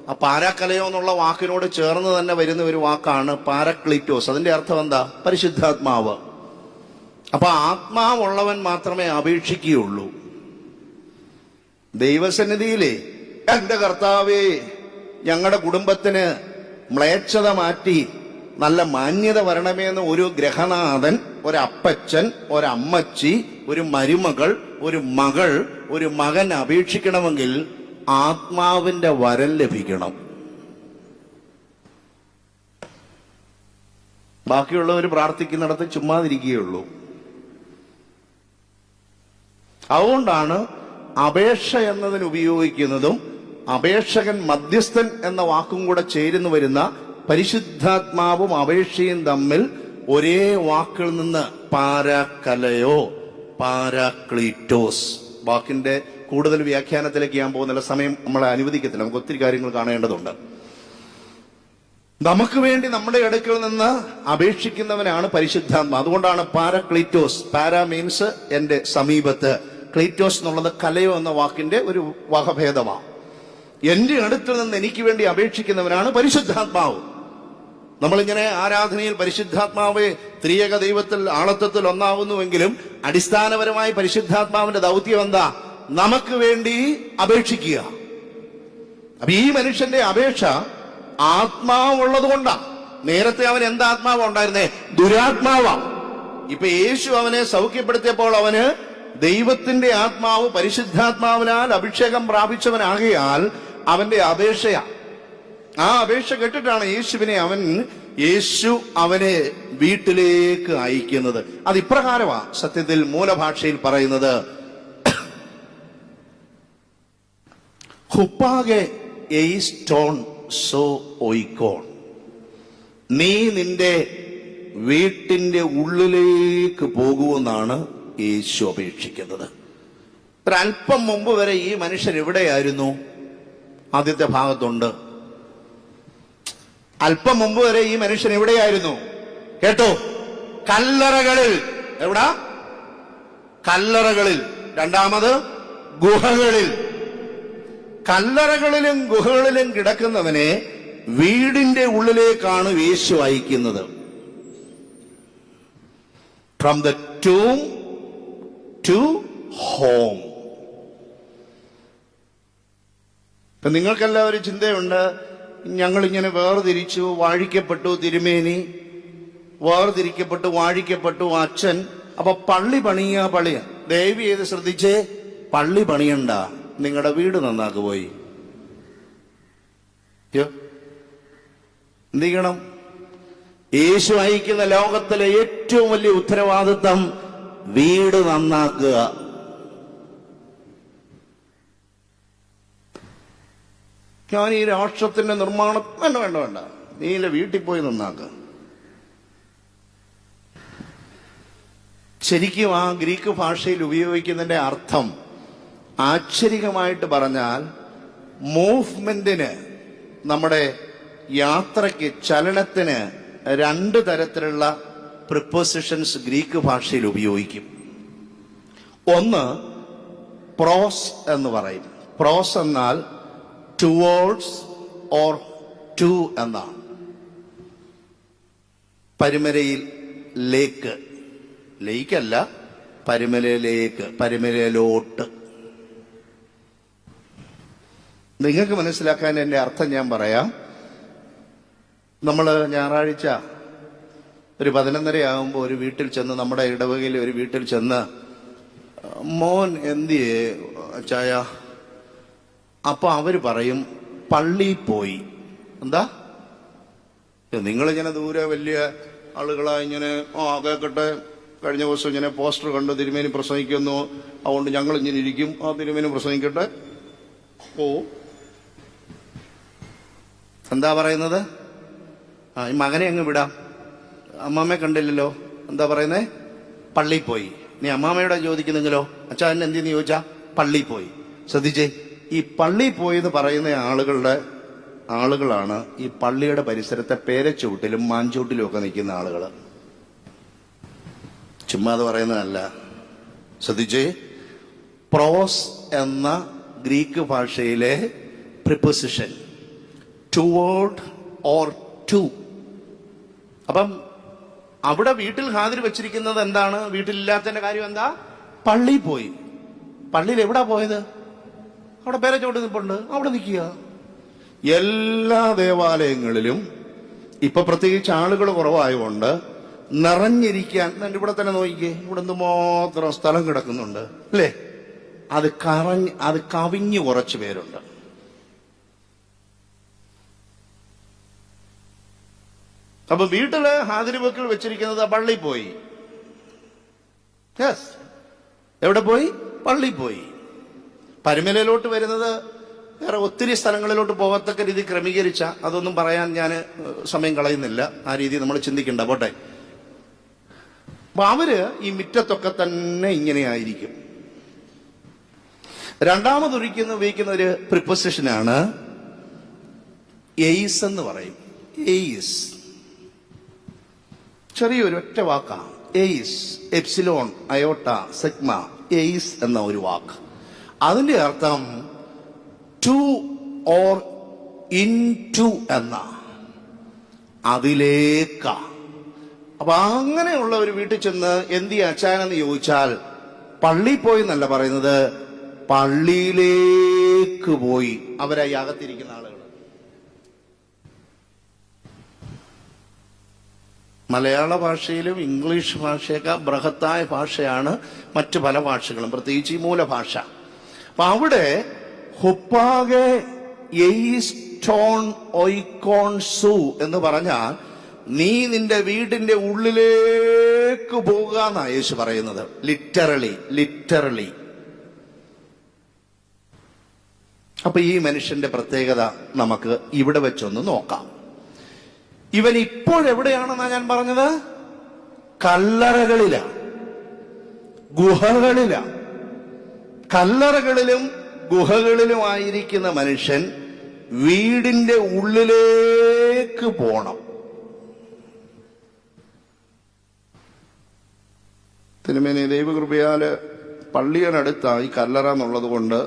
ആ പാരാക്കലയോ എന്നുള്ള വാക്കിനോട് ചേർന്ന് തന്നെ വരുന്ന ഒരു വാക്കാണ് പാരക്ലീറ്റോസ്. അതിന്റെ അർത്ഥം എന്താ? പരിശുദ്ധാത്മാവ്. അപ്പൊ ആത്മാവുള്ളവൻ മാത്രമേ അപേക്ഷിക്കുകയുള്ളൂ. ദൈവസന്നിധിയിലെ എന്റെ കർത്താവേ, ഞങ്ങളുടെ കുടുംബത്തിന് മ്ലേച്ഛത മാറ്റി നല്ല മാന്യത വരണമേ എന്ന് ഒരു ഗ്രഹനാഥൻ, ഒരപ്പച്ചൻ, ഒരമ്മച്ചി, ഒരു മരുമകൾ, ഒരു മകൾ, ഒരു മകൻ അപേക്ഷിക്കണമെങ്കിൽ ആത്മാവിന്റെ വരം ലഭിക്കണം. ബാക്കിയുള്ളവർ പ്രാർത്ഥിക്കുന്നിടത്ത് ചുമ്മാതിരിക്കുകയുള്ളൂ. അതുകൊണ്ടാണ് അപേക്ഷ എന്നതിന് ഉപയോഗിക്കുന്നതും അപേക്ഷകൻ മധ്യസ്ഥൻ എന്ന വാക്കും കൂടെ ചേരുന്നു വരുന്ന പരിശുദ്ധാത്മാവും അപേക്ഷയും തമ്മിൽ ഒരേ വാക്കിൽ നിന്ന് പാരാക്കലയോ പാരാക്ലീറ്റോസ്. വാക്കിന്റെ കൂടുതൽ വ്യാഖ്യാനത്തിലേക്ക് ഞാൻ പോകുന്നില്ല, സമയം നമ്മളെ അനുവദിക്കത്തില്ല. നമുക്ക് ഒത്തിരി കാര്യങ്ങൾ കാണേണ്ടതുണ്ട്. നമുക്ക് വേണ്ടി നമ്മുടെ അടുക്കൽ നിന്ന് അപേക്ഷിക്കുന്നവനാണ് പരിശുദ്ധാത്മ. അതുകൊണ്ടാണ് പാരാക്ലീറ്റോസ്. പാരാ മീൻസ് എന്റെ സമീപത്ത്, ക്ലീറ്റോസ് എന്നുള്ളത് കലയോ എന്ന വാക്കിന്റെ ഒരു വകഭേദമാണ്. എന്റെ അടുത്തിൽ നിന്ന് എനിക്ക് വേണ്ടി അപേക്ഷിക്കുന്നവനാണ് പരിശുദ്ധാത്മാവ്. നമ്മളിങ്ങനെ ആരാധനയിൽ പരിശുദ്ധാത്മാവെ ത്രിയേക ദൈവത്തിൽ ആളത്വത്തിൽ ഒന്നാവുന്നുവെങ്കിലും അടിസ്ഥാനപരമായി പരിശുദ്ധാത്മാവിന്റെ ദൗത്യം എന്താ? നമുക്ക് വേണ്ടി അപേക്ഷിക്കുക. അപ്പൊ ഈ മനുഷ്യന്റെ അപേക്ഷ ആത്മാവുള്ളത് കൊണ്ടാണ്. നേരത്തെ അവൻ എന്താത്മാവാ ഉണ്ടായിരുന്നേ? ദുരാത്മാവാ. ഇപ്പൊ യേശു അവനെ സൗഖ്യപ്പെടുത്തിയപ്പോൾ അവന് ദൈവത്തിന്റെ ആത്മാവ് പരിശുദ്ധാത്മാവിനാൽ അഭിഷേകം പ്രാപിച്ചവനാകയാൽ അവന്റെ അപേക്ഷയാ. ആ അപേക്ഷ കേട്ടിട്ടാണ് യേശു അവനെ വീട്ടിലേക്ക് അയക്കുന്നത്. അത് ഇപ്രകാരമാ സത്യത്തിൽ മൂലഭാഷയിൽ പറയുന്നത്: ഹുപ്പാകെ എയ്സ്റ്റോൺ സോ ഒയ്ക്കോൺ. നീ നിന്റെ വീട്ടിന്റെ ഉള്ളിലേക്ക് പോകുമെന്നാണ് യേശു അപേക്ഷിക്കുന്നത്. ഒരല്പം മുമ്പ് വരെ ഈ മനുഷ്യൻ എവിടെയായിരുന്നു? ആദ്യത്തെ ഭാഗത്തുണ്ട്. അല്പം മുമ്പ് വരെ ഈ മനുഷ്യൻ എവിടെയായിരുന്നു? കേട്ടോ? കല്ലറകളിൽ. എവിടാ? കല്ലറകളിൽ. രണ്ടാമത് ഗുഹകളിൽ. കല്ലറകളിലും ഗുഹകളിലും കിടക്കുന്നവനെ വീടിന്റെ ഉള്ളിലേക്കാണ് യേശു അയക്കുന്നത്. From the tomb to home. ഇപ്പൊ നിങ്ങൾക്കെല്ലാവരും ചിന്തയുണ്ട്, ഞങ്ങളിങ്ങനെ വേർതിരിച്ചു, വാഴിക്കപ്പെട്ടു, തിരുമേനി വേർതിരിക്കപ്പെട്ടു, വാഴിക്കപ്പെട്ടു, അച്ഛൻ. അപ്പൊ പള്ളി പണിയ. ദയവ് ചെയ്ത് ശ്രദ്ധിച്ചേ, പള്ളി പണിയണ്ട, നിങ്ങളുടെ വീട് നന്നാക്ക് പോയി. എന്ത് ചെയ്യണം? യേശു അയക്കുന്ന ലോകത്തിലെ ഏറ്റവും വലിയ ഉത്തരവാദിത്തം വീട് നന്നാക്കുക. ഞാൻ ഈ രാഷ്ട്രത്തിന്റെ നിർമ്മാണം വേണ്ട, നീ വീട്ടിൽ പോയി നന്നാക്കുക. ശരിക്കും ആ ഗ്രീക്ക് ഭാഷയിൽ ഉപയോഗിക്കുന്നതിന്റെ അർത്ഥം ആശ്ചര്യമായിട്ട് പറഞ്ഞാൽ മൂവ്മെന്റിന്, നമ്മുടെ യാത്രയ്ക്ക്, ചലനത്തിന് രണ്ട് തരത്തിലുള്ള പ്രിപ്പോസിഷൻസ് ഗ്രീക്ക് ഭാഷയിൽ ഉപയോഗിക്കും. ഒന്ന് പ്രോസ് എന്ന് പറയും. പ്രോസ് എന്നാൽ ടുവേർഡ്സ് ഓർ ടു എന്നാണ്. പരുമരയിൽ ലേക്ക്, ലേക്കല്ല, പരുമലയിലേക്ക്, പരുമലയിലോട്ട്. നിങ്ങൾക്ക് മനസ്സിലാക്കാൻ എന്റെ അർത്ഥം ഞാൻ പറയാം. നമ്മൾ ഞായറാഴ്ച ഒരു 11:30 ആകുമ്പോൾ ഒരു വീട്ടിൽ ചെന്ന്, നമ്മുടെ ഇടവകയിൽ ഒരു വീട്ടിൽ ചെന്ന്, മോൻ എന്തിയേ ചായ? അപ്പൊ അവര് പറയും പള്ളി പോയി. എന്താ? നിങ്ങളിങ്ങനെ ദൂരെ വലിയ ആളുകളാ ഇങ്ങനെ കേൾക്കട്ടെ, കഴിഞ്ഞ ദിവസം ഇങ്ങനെ പോസ്റ്റർ കണ്ടു, തിരുമേനി പ്രസംഗിക്കുന്നു, അതുകൊണ്ട് ഞങ്ങൾ ഇങ്ങനെ ഇരിക്കും, ആ തിരുമേനി പ്രസംഗിക്കട്ടെ. ഓ, എന്താ പറയുന്നത്? ഈ മകനെ അങ്ങ് വിടാം, അമ്മാമ്മയെ കണ്ടില്ലല്ലോ. എന്താ പറയുന്നേ? പള്ളി പോയി. നീ അമ്മാമ്മയോടെ ചോദിക്കുന്നെങ്കിലോ, അച്ഛാ എന്നെ എന്തെന്ന് ചോദിച്ചാ പള്ളി പോയി. ശ്രദ്ധിച്ചേ, ഈ പള്ളി പോയി എന്ന് പറയുന്ന ആളുകളാണ് ഈ പള്ളിയുടെ പരിസരത്തെ പേരച്ചൂട്ടിലും മാഞ്ചൂട്ടിലും ഒക്കെ നിൽക്കുന്ന ആളുകൾ. ചുമ്മാ അത് പറയുന്നതല്ല. ശ്രദ്ധിച്ചേ, പ്രോസ് എന്ന ഗ്രീക്ക് ഭാഷയിലെ പ്രിപ്പോസിഷൻ, ടുവേർഡ് ഓർ ടു. അപ്പം അവിടെ വീട്ടിൽ ഹാജർ വെച്ചിരിക്കുന്നത് എന്താണ്? വീട്ടിലില്ലാത്തതിന്റെ കാര്യം എന്താ? പള്ളിയിൽ പോയി. പള്ളിയിൽ എവിടാ പോയത്? അവിടെ പേരെ ചോട്ട് നിൽപ്പുണ്ട്, അവിടെ നിൽക്കുക. എല്ലാ ദേവാലയങ്ങളിലും ഇപ്പൊ പ്രത്യേകിച്ച് ആളുകൾ കുറവായതുകൊണ്ട് നിറഞ്ഞിരിക്കാൻ ഇവിടെ തന്നെ നോക്കിക്കേ, ഇവിടെ എന്തുമാത്രം സ്ഥലം കിടക്കുന്നുണ്ട് അല്ലേ? അത് കവിഞ്ഞു കുറച്ച് പേരുണ്ട്. അപ്പൊ വീട്ടില് ഹാജരി വെക്കൽ വെച്ചിരിക്കുന്നത് പള്ളിയിൽ പോയി. യെസ്, എവിടെ പോയി? പള്ളിയിൽ പോയി. പരുമലയിലോട്ട് വരുന്നത് വേറെ ഒത്തിരി സ്ഥലങ്ങളിലോട്ട് പോകത്തക്ക രീതി ക്രമീകരിച്ച, അതൊന്നും പറയാൻ ഞാൻ സമയം കളയുന്നില്ല. ആ രീതി നമ്മൾ ചിന്തിക്കണ്ട, പോട്ടെ. അപ്പൊ അവര് ഈ മുറ്റത്തൊക്കെ തന്നെ ഇങ്ങനെയായിരിക്കും. രണ്ടാമതൊരിക്കുന്ന ഉപയോഗിക്കുന്ന ഒരു പ്രിപ്പോസിഷനാണ് എയ്സ് എന്ന് പറയും. എയ്സ് ചെറിയൊരു ഒറ്റ വാക്കാ. എയ്സ്, എപ്സിലോൺ, അയോട്ട, സിഗ്മ, എയ്സ് എന്ന ഒരു വാക്ക്. അതിന്റെ അർത്ഥം ടു ഓർ ഇൻ ടു എന്ന, അതിലേക്ക. അപ്പൊ അങ്ങനെയുള്ള ഒരു വീട്ടിൽ ചെന്ന് എന്ത് അച്ചാനെന്ന് ചോദിച്ചാൽ പള്ളിയിൽ പോയി എന്നല്ല പറയുന്നത്, പള്ളിയിലേക്ക് പോയി. അവരായി അകത്തിരിക്കുന്ന ആളുകൾ. മലയാള ഭാഷയിലും ഇംഗ്ലീഷ് ഭാഷയൊക്കെ ബൃഹത്തായ ഭാഷയാണ് മറ്റു പല ഭാഷകളും, പ്രത്യേകിച്ച് ഈ മൂലഭാഷ. അപ്പൊ അവിടെ ഹുപ്പാകെ എയ്സ്റ്റോൺ ഒയ്ക്കോൺ സു എന്ന് പറഞ്ഞാൽ നീ നിന്റെ വീടിന്റെ ഉള്ളിലേക്ക് പോകുക എന്നാ യേശു പറയുന്നത്. ലിറ്ററലി. അപ്പൊ ഈ മനുഷ്യന്റെ പ്രത്യേകത നമുക്ക് ഇവിടെ വെച്ചൊന്ന് നോക്കാം. ഇവൻ ഇപ്പോഴെവിടെയാണെന്നാ ഞാൻ പറഞ്ഞത്? കല്ലറകളിലാ, ഗുഹകളിലാ. കല്ലറകളിലും ഗുഹകളിലുമായിരിക്കുന്ന മനുഷ്യൻ വീടിന്റെ ഉള്ളിലേക്ക് പോണം. തിരുമേനി ദൈവകൃപയാല് പള്ളിയോടടുത്തായി കല്ലറ എന്നുള്ളത് കൊണ്ട്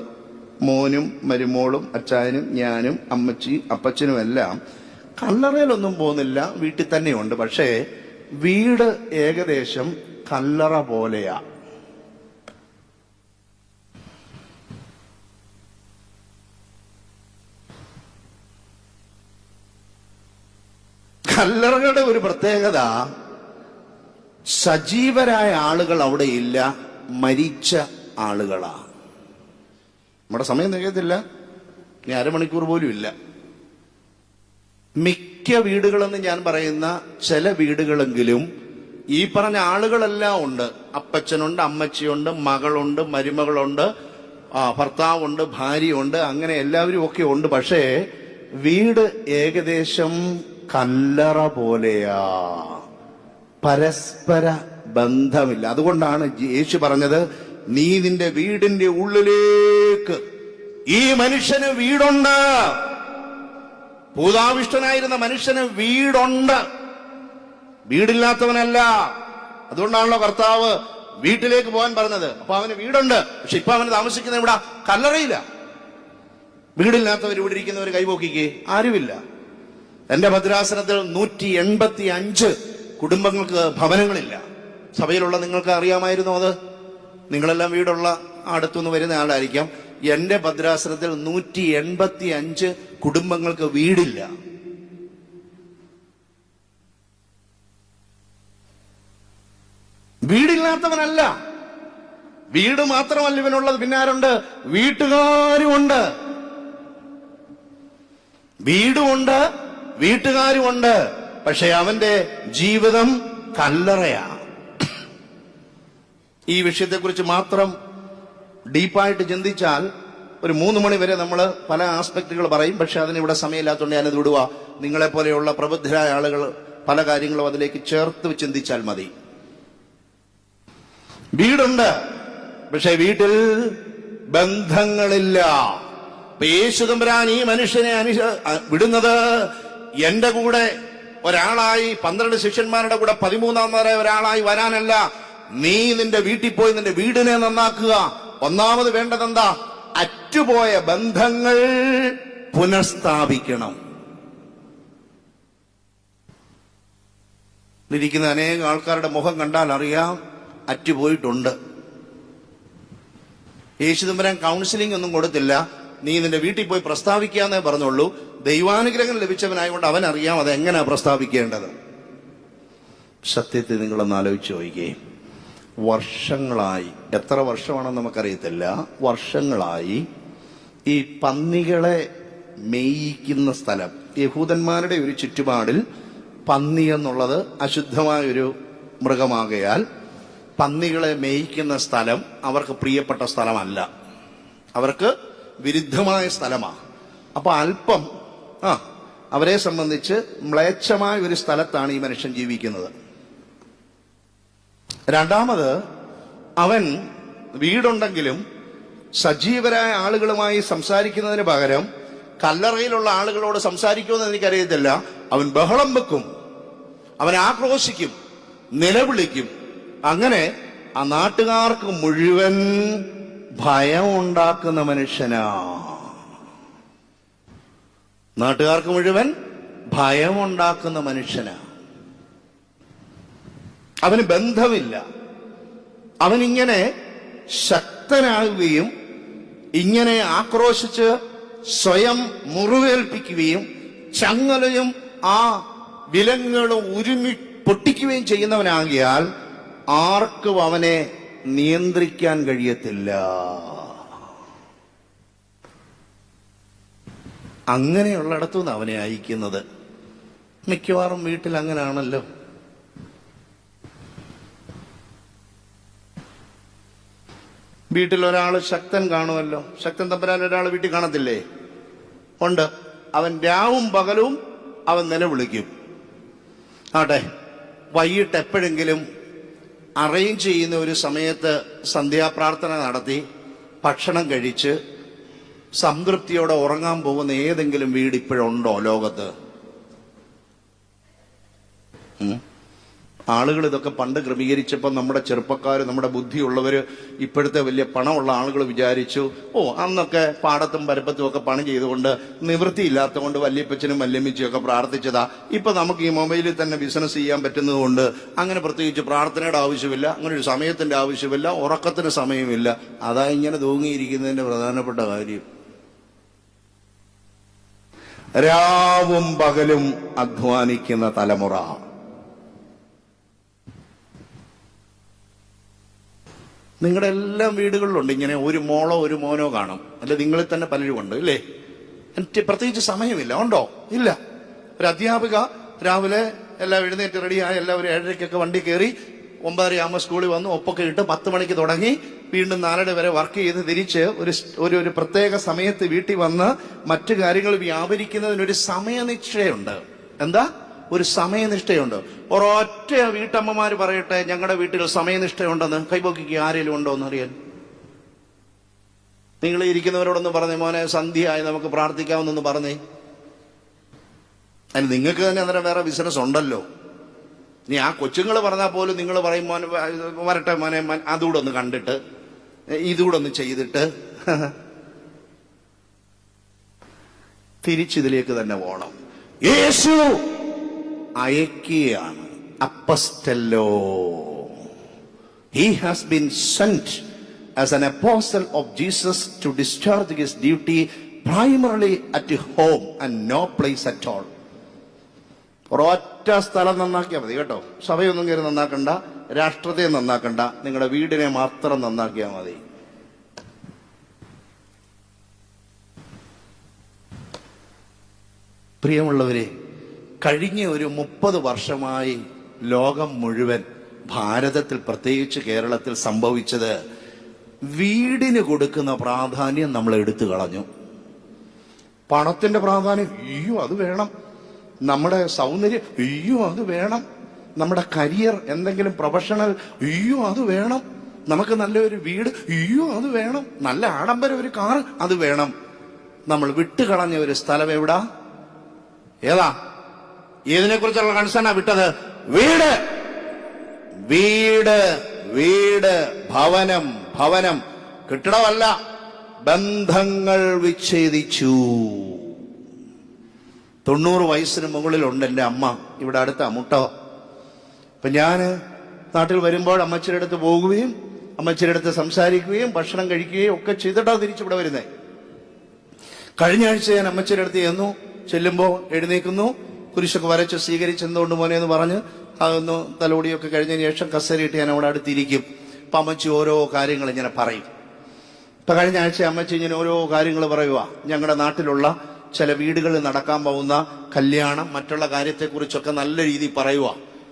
മോനും മരുമോളും അച്ചായനും ഞാനും അമ്മച്ചിയും അപ്പച്ചനും എല്ലാം കല്ലറയിലൊന്നും പോകുന്നില്ല, വീട്ടിൽ തന്നെയുണ്ട്. പക്ഷേ വീട് ഏകദേശം കല്ലറ പോലെയാ. കല്ലറകളുടെ ഒരു പ്രത്യേകത, സജീവരായ ആളുകൾ അവിടെ ഇല്ല, മരിച്ച ആളുകളാ. നമ്മുടെ സമയം തികയത്തില്ല, ഇനി അരമണിക്കൂർ പോലും ഇല്ല. മിക്ക വീടുകളെന്ന് ഞാൻ പറയുന്ന ചില വീടുകളെങ്കിലും ഈ പറഞ്ഞ ആളുകളെല്ലാം ഉണ്ട്. അപ്പച്ചനുണ്ട്, അമ്മച്ചിയുണ്ട്, മകളുണ്ട്, മരുമകളുണ്ട്, ഭർത്താവുണ്ട്, ഭാര്യയുണ്ട്, അങ്ങനെ എല്ലാവരും ഒക്കെ ഉണ്ട്. പക്ഷേ വീട് ഏകദേശം കല്ലറ പോലെയാ, പരസ്പര ബന്ധമില്ല. അതുകൊണ്ടാണ് യേശു പറഞ്ഞത്, നീ നിന്റെ വീടിന്റെ ഉള്ളിലേക്ക്. ഈ മനുഷ്യന് വീടുണ്ട്, ഭൂതാവിഷ്ടനായിരുന്ന മനുഷ്യന് വീടുണ്ട്, വീടില്ലാത്തവനല്ല. അതുകൊണ്ടാണല്ലോ കർത്താവ് വീട്ടിലേക്ക് പോകാൻ പറഞ്ഞത്. അപ്പൊ അവന് വീടുണ്ട്, പക്ഷെ ഇപ്പൊ അവന് താമസിക്കുന്ന ഇവിടെ കല്ലറയില്ല. വീടില്ലാത്തവർ ഇവിടെ ഇരിക്കുന്നവർ കൈപോക്കിക്കേ, ആരുമില്ല. എന്റെ ഭദ്രാസനത്തിൽ 185 കുടുംബങ്ങൾക്ക് ഭവനങ്ങളില്ല. സഭയിലുള്ള നിങ്ങൾക്ക് അറിയാമായിരുന്നു അത്? നിങ്ങളെല്ലാം വീടുള്ള അടുത്തുനിന്ന് വരുന്ന ആളായിരിക്കാം. എന്റെ ഭദ്രാസനത്തിൽ 185 കുടുംബങ്ങൾക്ക് വീടില്ല. വീടില്ലാത്തവനല്ല, വീട് മാത്രമല്ല ഇവനുള്ളത്, പിന്നെ ആരുണ്ട്? വീട്ടുകാരുമുണ്ട്. വീടുമുണ്ട്, വീട്ടുകാരുമുണ്ട്. പക്ഷെ അവന്റെ ജീവിതം കല്ലറയാ. ഈ വിഷയത്തെക്കുറിച്ച് മാത്രം ഡീപ്പായിട്ട് ചിന്തിച്ചാൽ ഒരു 3 മണി വരെ നമ്മൾ പല ആസ്പെക്റ്റുകൾ പറയും. പക്ഷെ അതിനിവിടെ സമയമില്ലാത്തതുകൊണ്ട് ഞാനത് വിടുക. നിങ്ങളെപ്പോലെയുള്ള പ്രബുദ്ധരായ ആളുകൾ പല കാര്യങ്ങളും അതിലേക്ക് ചേർത്ത് ചിന്തിച്ചാൽ മതി. വീടുണ്ട്, പക്ഷെ വീട്ടിൽ ബന്ധങ്ങളില്ല. യേശു തമ്പുരാൻ ഈ മനുഷ്യനെ വിടുന്നത് എന്റെ കൂടെ ഒരാളായി, 12 ശിഷ്യന്മാരുടെ കൂടെ 13-ാമതായ ഒരാളായി വരാനല്ല. നീ നിന്റെ വീട്ടിൽ പോയി നിന്റെ വീടിനെ നന്നാക്കുക, ഒന്നാമത് വേണ്ടതെന്താ? അറ്റുപോയ ബന്ധങ്ങൾ പുനഃസ്ഥാപിക്കണം. ഇരിക്കുന്ന അനേകം ആൾക്കാരുടെ മുഖം കണ്ടാൽ അറിയാം അറ്റുപോയിട്ടുണ്ട്. യേശുദമ്പുരാൻ കൗൺസിലിംഗ് ഒന്നും കൊടുത്തില്ല. നീ നിന്റെ വീട്ടിൽ പോയി പ്രസ്താവിക്കാന്നേ പറഞ്ഞുള്ളൂ. ദൈവാനുഗ്രഹം ലഭിച്ചവനായതുകൊണ്ട് അവനറിയാം അതെങ്ങനെയാ പ്രസ്താവിക്കേണ്ടത്. സത്യത്തിൽ നിങ്ങളൊന്ന് ആലോചിച്ച് നോക്കിക്കേ. വർഷങ്ങളായി, എത്ര വർഷമാണെന്ന് നമുക്കറിയത്തില്ല, വർഷങ്ങളായി ഈ പന്നികളെ മേയിക്കുന്ന സ്ഥലം, യഹൂദന്മാരുടെ ഒരു ചുറ്റുപാടിൽ പന്നി എന്നുള്ളത് അശുദ്ധമായൊരു മൃഗമാകയാൽ പന്നികളെ മേയിക്കുന്ന സ്ഥലം അവർക്ക് പ്രിയപ്പെട്ട സ്ഥലമല്ല, അവർക്ക് വിരുദ്ധമായ സ്ഥലമാണ്. അപ്പൊ അല്പം അവരെ സംബന്ധിച്ച് മ്ലേച്ഛമായ ഒരു സ്ഥലത്താണ് ഈ മനുഷ്യൻ ജീവിക്കുന്നത്. രണ്ടാമത്, അവൻ വീടുണ്ടെങ്കിലും സജീവരായ ആളുകളുമായി സംസാരിക്കുന്നതിന് പകരം കല്ലറയിലുള്ള ആളുകളോട് സംസാരിക്കുമെന്ന് എനിക്കറിയത്തില്ല. അവൻ ബഹളം വെക്കും, അവൻ ആക്രോശിക്കും, നിലവിളിക്കും. അങ്ങനെ ആ നാട്ടുകാർക്ക് മുഴുവൻ ഭയം ഉണ്ടാക്കുന്ന മനുഷ്യനാ. നാട്ടുകാർക്ക് മുഴുവൻ ഭയമുണ്ടാക്കുന്ന മനുഷ്യനാ. അവന് ബന്ധമില്ല. അവനിങ്ങനെ ശക്തനാകുകയും ഇങ്ങനെ ആക്രോശിച്ച് സ്വയം മുറിവേൽപ്പിക്കുകയും ചങ്ങലയും ആ വിലങ്ങുകളും ഉരുമി പൊട്ടിക്കുകയും ചെയ്യുന്നവനാകിയാൽ ആർക്കും അവനെ നിയന്ത്രിക്കാൻ കഴിയത്തില്ല. അങ്ങനെയുള്ളിടത്തുനിന്ന് അവനെ അയക്കുന്നത്. മിക്കവാറും വീട്ടിൽ അങ്ങനെയാണല്ലോ. വീട്ടിൽ ഒരാൾ ശക്തൻ കാണുമല്ലോ. ശക്തൻ തമ്പുരാൻ ഒരാൾ വീട്ടിൽ കാണത്തില്ലേ? ഉണ്ട്. അവൻ രാവും പകലും അവൻ നിലവിളിക്കും. ആട്ടെ, വൈകിട്ട് എപ്പോഴെങ്കിലും അറേഞ്ച് ചെയ്യുന്ന ഒരു സമയത്ത് സന്ധ്യാപ്രാർത്ഥന നടത്തി ഭക്ഷണം കഴിച്ച് സംതൃപ്തിയോടെ ഉറങ്ങാൻ പോകുന്ന ഏതെങ്കിലും വീട് ഇപ്പോഴുണ്ടോ ലോകത്ത്? ആളുകൾ ഇതൊക്കെ പണ്ട് ക്രമീകരിച്ചപ്പോൾ നമ്മുടെ ചെറുപ്പക്കാർ, നമ്മുടെ ബുദ്ധിയുള്ളവര്, ഇപ്പോഴത്തെ വലിയ പണമുള്ള ആളുകൾ വിചാരിച്ചു, അന്നൊക്കെ പാടത്തും പരപ്പത്തും ഒക്കെ പണി ചെയ്തുകൊണ്ട് നിവൃത്തിയില്ലാത്തതുകൊണ്ട് വല്യപ്പച്ചനും വല്യമ്മച്ചും ഒക്കെ പ്രാർത്ഥിച്ചതാ. ഇപ്പൊ നമുക്ക് ഈ മൊബൈലിൽ തന്നെ ബിസിനസ് ചെയ്യാൻ പറ്റുന്നത് കൊണ്ട് അങ്ങനെ പ്രത്യേകിച്ച് പ്രാർത്ഥനയുടെ ആവശ്യമില്ല, അങ്ങനെ ഒരു സമയത്തിന്റെ ആവശ്യമില്ല, ഉറക്കത്തിന് സമയമില്ല. അതാ ഇങ്ങനെ തൂങ്ങിയിരിക്കുന്നതിന്റെ പ്രധാനപ്പെട്ട കാര്യം. രാവും പകലും അധ്വാനിക്കുന്ന തലമുറ. നിങ്ങളുടെ എല്ലാ വീടുകളിലുണ്ട് ഇങ്ങനെ ഒരു മോളോ ഒരു മോനോ കാണും. അല്ലെ നിങ്ങളിൽ തന്നെ പലരും ഉണ്ട്, ഇല്ലേ? എനിക്ക് പ്രത്യേകിച്ച് സമയമില്ല. ഉണ്ടോ? ഇല്ല. ഒരു അധ്യാപിക രാവിലെ എല്ലാം എഴുന്നേറ്റ് റെഡിയായി എല്ലാവരും 7:30 വണ്ടി കയറി 9:30 സ്കൂളിൽ വന്ന് ഒപ്പൊക്കെ ഇട്ട് 10 മണിക്ക് തുടങ്ങി വീണ്ടും 4 വരെ വർക്ക് ചെയ്ത് തിരിച്ച് ഒരു പ്രത്യേക സമയത്ത് വീട്ടിൽ വന്ന് മറ്റു കാര്യങ്ങൾ വ്യാപരിക്കുന്നതിനൊരു സമയനിഷ്ഠയുണ്ട്. എന്താ? ഒരു സമയനിഷ്ഠയുണ്ട്. ഒരൊറ്റ വീട്ടമ്മമാര് പറയട്ടെ ഞങ്ങളുടെ വീട്ടിൽ സമയനിഷ്ഠയുണ്ടെന്ന്. കൈപൊക്കിക്ക് ആരെങ്കിലും ഉണ്ടോ എന്ന് അറിയാൻ. നിങ്ങൾ ഇരിക്കുന്നവരോടൊന്ന് പറഞ്ഞേ, മോനെ സന്ധ്യയായി നമുക്ക് പ്രാർത്ഥിക്കാമെന്നൊന്ന് പറഞ്ഞേ. അതിന് നിങ്ങൾക്ക് തന്നെ അന്നേരം വേറെ ബിസിനസ് ഉണ്ടല്ലോ. നീ ആ കൊച്ചുങ്ങൾ പറഞ്ഞാൽ പോലും നിങ്ങൾ പറയും, മോനെ വരട്ടെ മോനെ, അതുകൂടെ ഒന്ന് കണ്ടിട്ട് ഇതുകൂടെ ഒന്ന് ചെയ്തിട്ട് തിരിച്ചിതിലേക്ക് തന്നെ പോകണം. യേശു അയക്കുകയാണ്. അപ്പസ്റ്റല്ലോ. He has been sent as an apostle of Jesus to discharge his duty primarily at home and no place at all. ഒരൊറ്റ സ്ഥലം നന്നാക്കിയാൽ മതി കേട്ടോ. സഭയൊന്നും കയറി നന്നാക്കണ്ട, രാഷ്ട്രത്തെ നന്നാക്കണ്ട, നിങ്ങളുടെ വീടിനെ മാത്രം നന്നാക്കിയാൽ മതി. പ്രിയമുള്ളവരെ, കഴിഞ്ഞ ഒരു 30 വർഷമായി ലോകം മുഴുവൻ, ഭാരതത്തിൽ പ്രത്യേകിച്ച് കേരളത്തിൽ സംഭവിച്ചത്, വീടിന് കൊടുക്കുന്ന പ്രാധാന്യം നമ്മൾ എടുത്തു കളഞ്ഞു. പണത്തിന്റെ പ്രാധാന്യം, അയ്യോ അത് വേണം. നമ്മുടെ സൗന്ദര്യം, അയ്യോ അത് വേണം. നമ്മുടെ കരിയർ, എന്തെങ്കിലും പ്രൊഫഷണൽ, അയ്യോ അത് വേണം. നമുക്ക് നല്ലൊരു വീട്, അയ്യോ അത് വേണം. നല്ല ആഡംബര ഒരു കാർ, അത് വേണം. നമ്മൾ വിട്ടുകളഞ്ഞ ഒരു സ്ഥലം എവിടാ? ഏതാ? ഏതിനെ കുറിച്ചുള്ള കൺസേണാ വിട്ടത്? വീട്, വീട്, വീട്, ഭവനം, ഭവനം. കെട്ടിടമല്ല, ബന്ധങ്ങൾ വിച്ഛേദിച്ചു. 90 വയസ്സിന് മുകളിലുണ്ട് എൻ്റെ അമ്മ, ഇവിടെ അടുത്ത മുട്ട. അപ്പൊ ഞാന് നാട്ടിൽ വരുമ്പോൾ അമ്മച്ചിയുടെ അടുത്ത് പോകുകയും അമ്മച്ചിയുടെ അടുത്ത് സംസാരിക്കുകയും ഭക്ഷണം കഴിക്കുകയും ഒക്കെ ചെയ്തിട്ടാണ് തിരിച്ചിവിടെ വരുന്നത്. കഴിഞ്ഞ ആഴ്ച ഞാൻ അമ്മച്ചിയുടെ അടുത്ത് ചെല്ലുമ്പോ എഴുന്നേക്കുന്നു, കുരിശൊക്കെ വരച്ച് സ്വീകരിച്ചെന്തുകൊണ്ട് മോനെ എന്ന് പറഞ്ഞ് അതൊന്ന് തലോടിയൊക്കെ കഴിഞ്ഞതിന് ശേഷം കസേരയിട്ട് ഞാൻ അവിടെ അടുത്തിരിക്കും. അപ്പൊ അമ്മച്ചി ഓരോ കാര്യങ്ങൾ ഇങ്ങനെ പറയും. ഇപ്പൊ കഴിഞ്ഞ ആഴ്ച അമ്മച്ചി ഇങ്ങനെ ഓരോ കാര്യങ്ങൾ പറയുക. ഞങ്ങളുടെ നാട്ടിലുള്ള ചില വീടുകളിൽ നടക്കാൻ പോകുന്ന കല്യാണം, മറ്റുള്ള കാര്യത്തെക്കുറിച്ചൊക്കെ നല്ല രീതിയിൽ പറയുക.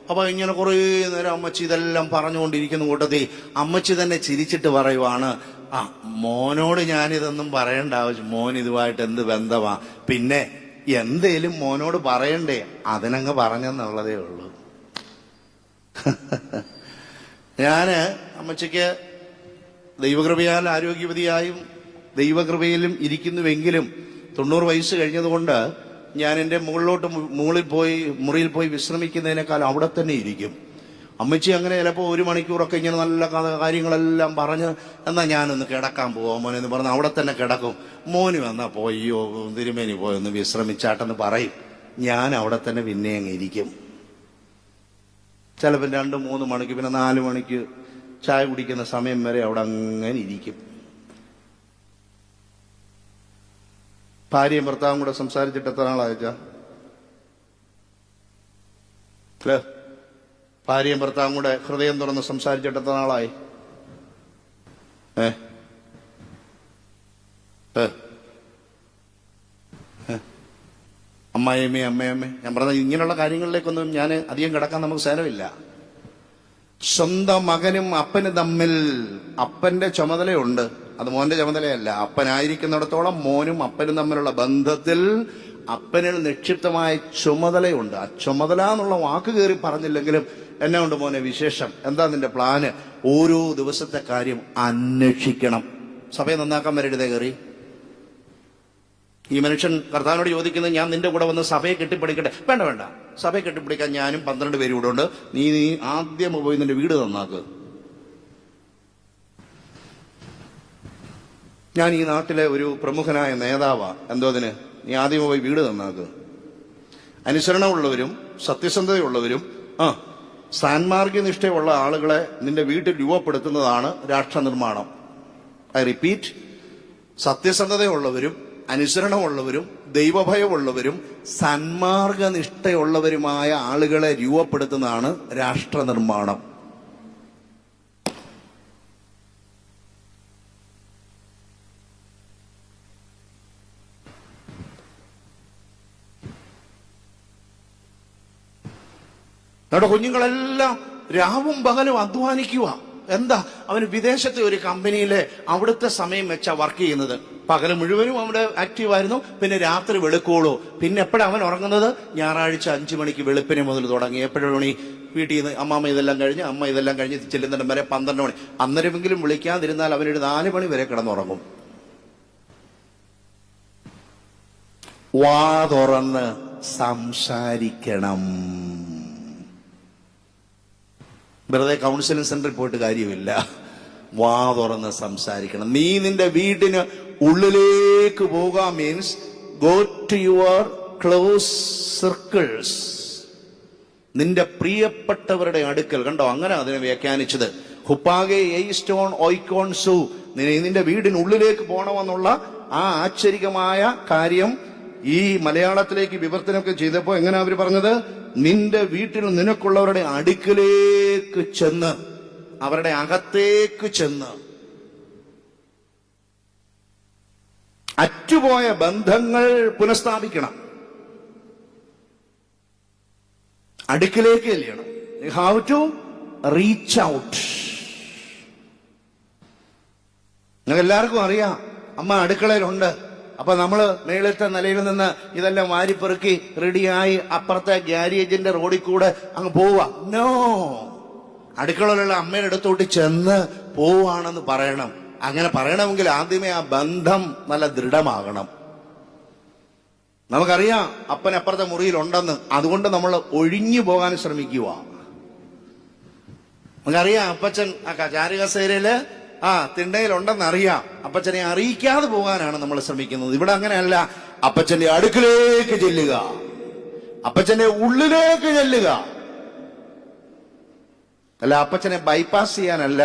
അപ്പൊ ഇങ്ങനെ കുറേ നേരം അമ്മച്ചി ഇതെല്ലാം പറഞ്ഞുകൊണ്ടിരിക്കുന്ന കൂട്ടത്തിൽ അമ്മച്ചി തന്നെ ചിരിച്ചിട്ട് പറയുവാണ്, മോനോട് ഞാനിതൊന്നും പറയേണ്ട ആവശ്യം, മോൻ ഇതുമായിട്ട് എന്ത് ബന്ധമാ, പിന്നെ എന്തേലും മോനോട് പറയണ്ടേ, അതിനങ്ങ് പറഞ്ഞെന്നുള്ളതേ ഉള്ളൂ. ഞാന് അമ്മച്ചിക്ക് ദൈവകൃപയാൽ ആരോഗ്യവതിയായും ദൈവകൃപയിലും ഇരിക്കുന്നുവെങ്കിലും 90 വയസ്സ് കഴിഞ്ഞതുകൊണ്ട് ഞാൻ എൻ്റെ മുറിയിൽ പോയി വിശ്രമിക്കുന്നതിനേക്കാൾ അവിടെ തന്നെ ഇരിക്കും. അമ്മച്ചി അങ്ങനെ ചിലപ്പോൾ 1 മണിക്കൂറൊക്കെ ഇങ്ങനെ നല്ല കാര്യങ്ങളെല്ലാം പറഞ്ഞ് എന്നാ ഞാനൊന്ന് കിടക്കാൻ പോവാ മോനെന്ന് പറഞ്ഞ് അവിടെ തന്നെ കിടക്കും. മോന് വന്നാ പോയോ തിരുമേനി പോയൊന്ന് വിശ്രമിച്ചാട്ടെന്ന് പറയും. ഞാൻ അവിടെ തന്നെ പിന്നെ അങ്ങ് ഇരിക്കും. ചിലപ്പോൾ 2-3 മണിക്ക്, പിന്നെ 4 മണിക്ക് ചായ കുടിക്കുന്ന സമയം വരെ അവിടെ അങ്ങനെ ഇരിക്കും. ഭാര്യയും ഭർത്താവും കൂടെ സംസാരിച്ചിട്ട് എത്ര നാളായച്ചാ? ഭാര്യയും ഭർത്താവും കൂടെ ഹൃദയം തുറന്ന് സംസാരിച്ചിട്ട് എത്ര നാളായി? അമ്മായിയമ്മേ ഞാൻ പറഞ്ഞ ഇങ്ങനെയുള്ള കാര്യങ്ങളിലേക്കൊന്നും ഞാൻ അധികം കിടക്കാൻ നമുക്ക് സ്ഥലമില്ല. സ്വന്തം മകനും അപ്പനും തമ്മിൽ അപ്പന്റെ ചുമതലയുണ്ട്, അത് മോന്റെ ചുമതലയല്ല. അപ്പനായിരിക്കുന്നിടത്തോളം മോനും അപ്പനും തമ്മിലുള്ള ബന്ധത്തിൽ അപ്പനിൽ നിക്ഷിപ്തമായ ചുമതലയുണ്ട്. ആ ചുമതല എന്നുള്ള വാക്ക് കയറി പറഞ്ഞില്ലെങ്കിലും എന്നെ കൊണ്ട് മോനെ വിശേഷം, എന്താ നിന്റെ പ്ലാന്? ഓരോ ദിവസത്തെ കാര്യം അന്വേഷിക്കണം. സഭയെ നന്നാക്കാൻ വരരുതേ കയറി. ഈ മനുഷ്യൻ കർത്താവിനോട് ചോദിക്കുന്നത്, ഞാൻ നിന്റെ കൂടെ വന്ന് സഭയെ കെട്ടിപ്പിടിക്കട്ടെ? വേണ്ട, സഭയെ കെട്ടിപ്പിടിക്കാൻ ഞാനും 12 പേരും കൂടെ ഉണ്ട്. നീ ആദ്യം പോയി നിന്റെ വീട് നന്നാക്ക്. ഞാൻ ഈ നാട്ടിലെ ഒരു പ്രമുഖനായ നേതാവാ, എന്തോതിന്? നീ ആദ്യം പോയി വീട് നന്നാക്ക്. അനുസരണമുള്ളവരും സത്യസന്ധതയുള്ളവരും സാൻമാർഗ്ഗനിഷ്ഠയുള്ള ആളുകളെ നിന്റെ വീട്ടിൽ രൂപപ്പെടുത്തുന്നതാണ് രാഷ്ട്ര നിർമ്മാണം. ഐ റിപ്പീറ്റ്, സത്യസന്ധതയുള്ളവരും അനുസരണമുള്ളവരും ദൈവഭയമുള്ളവരും സന്മാർഗനിഷ്ഠയുള്ളവരുമായ ആളുകളെ രൂപപ്പെടുത്തുന്നതാണ് രാഷ്ട്ര നിർമ്മാണം. നമ്മുടെ കുഞ്ഞുങ്ങളെല്ലാം രാവും പകലും അധ്വാനിക്കുക. എന്താ, അവന് വിദേശത്തെ ഒരു കമ്പനിയിലെ അവിടുത്തെ സമയം വെച്ചാ വർക്ക് ചെയ്യുന്നത്. പകല് മുഴുവനും അവിടെ ആക്റ്റീവായിരുന്നു, പിന്നെ രാത്രി വെളുക്കോളൂ. പിന്നെ എപ്പോഴാണ് അവൻ ഉറങ്ങുന്നത്? ഞായറാഴ്ച 5 മണിക്ക് വെളുപ്പിനെ മുതൽ തുടങ്ങി. എപ്പോഴാണ് വീട്ടിൽ നിന്ന് അമ്മ ഇതെല്ലാം കഴിഞ്ഞ് ചെല്ലുന്നിടം വരെ 12 മണി. അന്നേരമെങ്കിലും വിളിക്കാതിരുന്നാൽ അവനൊരു 4 മണി വരെ കിടന്നുറങ്ങും. വാ തുറന്ന് സംസാരിക്കണം. വെറുതെ കൗൺസിലിംഗ് സെന്ററിൽ പോയിട്ട് കാര്യമില്ല. വാ തുറന്ന് സംസാരിക്കണം. നീ നിന്റെ വീടിന് ഉള്ളിലേക്ക് പോകുക means go to your close circles. നിന്റെ പ്രിയപ്പെട്ടവരുടെ അടുക്കൽ. കണ്ടോ, അങ്ങനെ അതിനെ വ്യാഖ്യാനിച്ചത്. ഹുപ്പാകെ എയ്സ്റ്റോൺ ഓയ്ക്കോൺ സു. നിന്റെ വീടിനുള്ളിലേക്ക് പോകണമെന്നുള്ള ആ ആശ്ചര്യമായ കാര്യം ഈ മലയാളത്തിലേക്ക് വിവർത്തനമൊക്കെ ചെയ്തപ്പോ എങ്ങനെ അവർ പറഞ്ഞത്? നിന്റെ വീട്ടിൽ നിനക്കുള്ളവരുടെ അടുക്കലേക്ക് ചെന്ന്, അവരുടെ അകത്തേക്ക് ചെന്ന്, അറ്റുപോയ ബന്ധങ്ങൾ പുനഃസ്ഥാപിക്കണം. അടുക്കിലേക്ക് ചെല്ലണം. You have to reach out. നിങ്ങൾക്ക് എല്ലാവർക്കും അറിയാം, അമ്മ അടുക്കളയിലുണ്ട്. അപ്പൊ നമ്മള് മേളത്തെ നിലയിൽ നിന്ന് ഇതെല്ലാം വാരിപ്പെറുക്കി റെഡിയായി അപ്പുറത്തെ ഗ്യാരേജിന്റെ റോഡിൽ കൂടെ അങ്ങ് പോവുക. നോ, അടുക്കളയിലുള്ള അമ്മയുടെ അടുത്തോട്ട് ചെന്ന് പോവാണെന്ന് പറയണം. അങ്ങനെ പറയണമെങ്കിൽ ആദ്യമേ ആ ബന്ധം നല്ല ദൃഢമാകണം. നമുക്കറിയാം അപ്പൻ അപ്പുറത്തെ മുറിയിലുണ്ടെന്ന്, അതുകൊണ്ട് നമ്മൾ ഒഴിഞ്ഞു പോകാൻ ശ്രമിക്കുക. നമുക്കറിയാം അപ്പച്ചൻ ആ ചാരുകസേരയില് തിണ്ണയിലുണ്ടെന്നറിയാം. അപ്പച്ചനെ അറിയിക്കാതെ പോകാനാണ് നമ്മൾ ശ്രമിക്കുന്നത്. ഇവിടെ അങ്ങനെയല്ല. അപ്പച്ചന്റെ അടുക്കിലേക്ക് ചെല്ലുക, അപ്പച്ചന്റെ ഉള്ളിലേക്ക് ചെല്ലുക. അല്ല, അപ്പച്ചനെ ബൈപ്പാസ് ചെയ്യാനല്ല.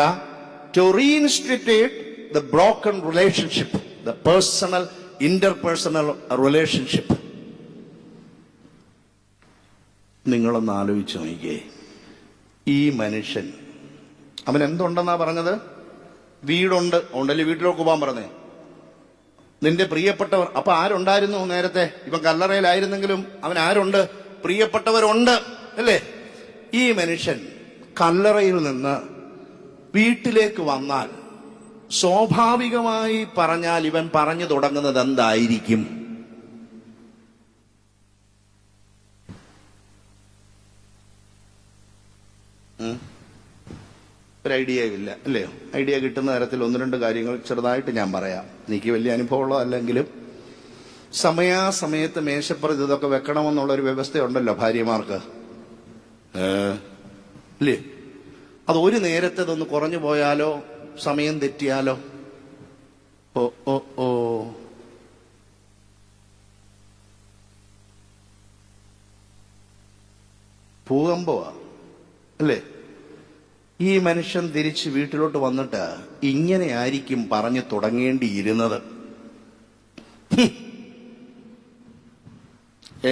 To reinstitute the broken relationship, the personal interpersonal relationship. നിങ്ങളൊന്ന് ആലോചിച്ച് നോക്കിയേ. ഈ മനുഷ്യൻ, അവൻ എന്തുണ്ടെന്നാ പറഞ്ഞത്? വീടുണ്ട്. ഉണ്ടല്ലേ വീട്ടിലേക്ക് പോകാൻ പറഞ്ഞേ. നിന്റെ പ്രിയപ്പെട്ടവർ. അപ്പൊ ആരുണ്ടായിരുന്നു നേരത്തെ? ഇവൻ കല്ലറയിലായിരുന്നെങ്കിലും അവൻ ആരുണ്ട്? പ്രിയപ്പെട്ടവരുണ്ട്, അല്ലേ? ഈ മനുഷ്യൻ കല്ലറയിൽ നിന്ന് വീട്ടിലേക്ക് വന്നാൽ സ്വാഭാവികമായി പറഞ്ഞാൽ ഇവൻ പറഞ്ഞു തുടങ്ങുന്നത് എന്തായിരിക്കും? ഒരു ഐഡിയ ഇല്ല, അല്ലയോ? ഐഡിയ കിട്ടുന്ന തരത്തിൽ ഒന്ന് രണ്ട് കാര്യങ്ങൾ ചെറുതായിട്ട് ഞാൻ പറയാം. എനിക്ക് വലിയ അനുഭവമുള്ള അല്ലെങ്കിലും സമയാസമയത്ത് മേശപ്പുറത്ത് ഇതൊക്കെ വെക്കണമെന്നുള്ളൊരു വ്യവസ്ഥയുണ്ടല്ലോ ഭാര്യമാർക്ക്, അല്ലേ? അത് ഒരു നേരത്തെ ഇതൊന്ന് കുറഞ്ഞു പോയാലോ, സമയം തെറ്റിയാലോ, ഭൂകമ്പമാ, അല്ലേ? ഈ മനുഷ്യൻ തിരിച്ച് വീട്ടിലോട്ട് വന്നിട്ട് ഇങ്ങനെ ആയിരിക്കും പറഞ്ഞു തുടങ്ങേണ്ടിയിരുന്നത്.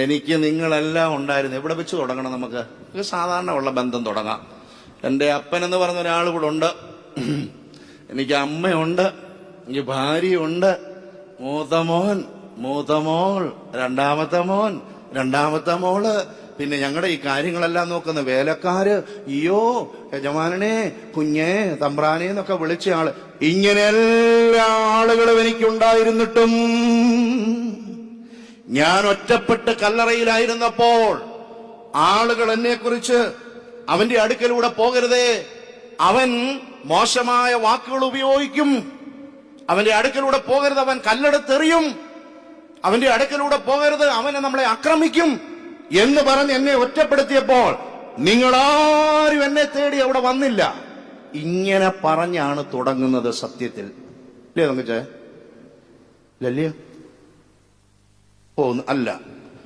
എനിക്ക് നിങ്ങളെല്ലാം ഉണ്ടായിരുന്നു. എവിടെ വെച്ച് തുടങ്ങണം? നമുക്ക് സാധാരണ ഉള്ള ബന്ധം തുടങ്ങാം. എൻ്റെ അപ്പനെന്ന് പറഞ്ഞ ഒരാൾ ഇവിടെ ഉണ്ട്, എനിക്ക് അമ്മയുണ്ട്, എനിക്ക് ഭാര്യയുണ്ട്, മൂത്തമോൻ, മൂത്തമോൾ, രണ്ടാമത്തെ മോൻ, രണ്ടാമത്തെ മോള്, പിന്നെ ഞങ്ങളുടെ ഈ കാര്യങ്ങളെല്ലാം നോക്കുന്ന വേലക്കാര്, അയ്യോ യജമാനനെ, കുഞ്ഞേ, തമ്പ്രാനെ എന്നൊക്കെ വിളിച്ച ആള്. ഇങ്ങനെ എല്ലാ ആളുകളും എനിക്കുണ്ടായിരുന്നിട്ടും ഞാൻ ഒറ്റപ്പെട്ട് കല്ലറയിലായിരുന്നപ്പോൾ ആളുകൾ എന്നെക്കുറിച്ച് അവന്റെ അടുക്കലൂടെ പോകരുതേ, അവൻ മോശമായ വാക്കുകൾ ഉപയോഗിക്കും, അവന്റെ അടുക്കലൂടെ പോകരുത്, അവൻ കല്ലെടുത്തെറിയും, അവന്റെ അടുക്കലൂടെ പോകരുത്, അവനെ നമ്മളെ ആക്രമിക്കും എന്ന് പറഞ്ഞ് എന്നെ ഒറ്റപ്പെടുത്തിയപ്പോൾ നിങ്ങളാരും എന്നെ തേടി അവിടെ വന്നില്ല. ഇങ്ങനെ പറഞ്ഞാണ് തുടങ്ങുന്നത് സത്യത്തിൽ, അല്ലേ തങ്കച്ചേ? ലല്ലിയ അല്ല.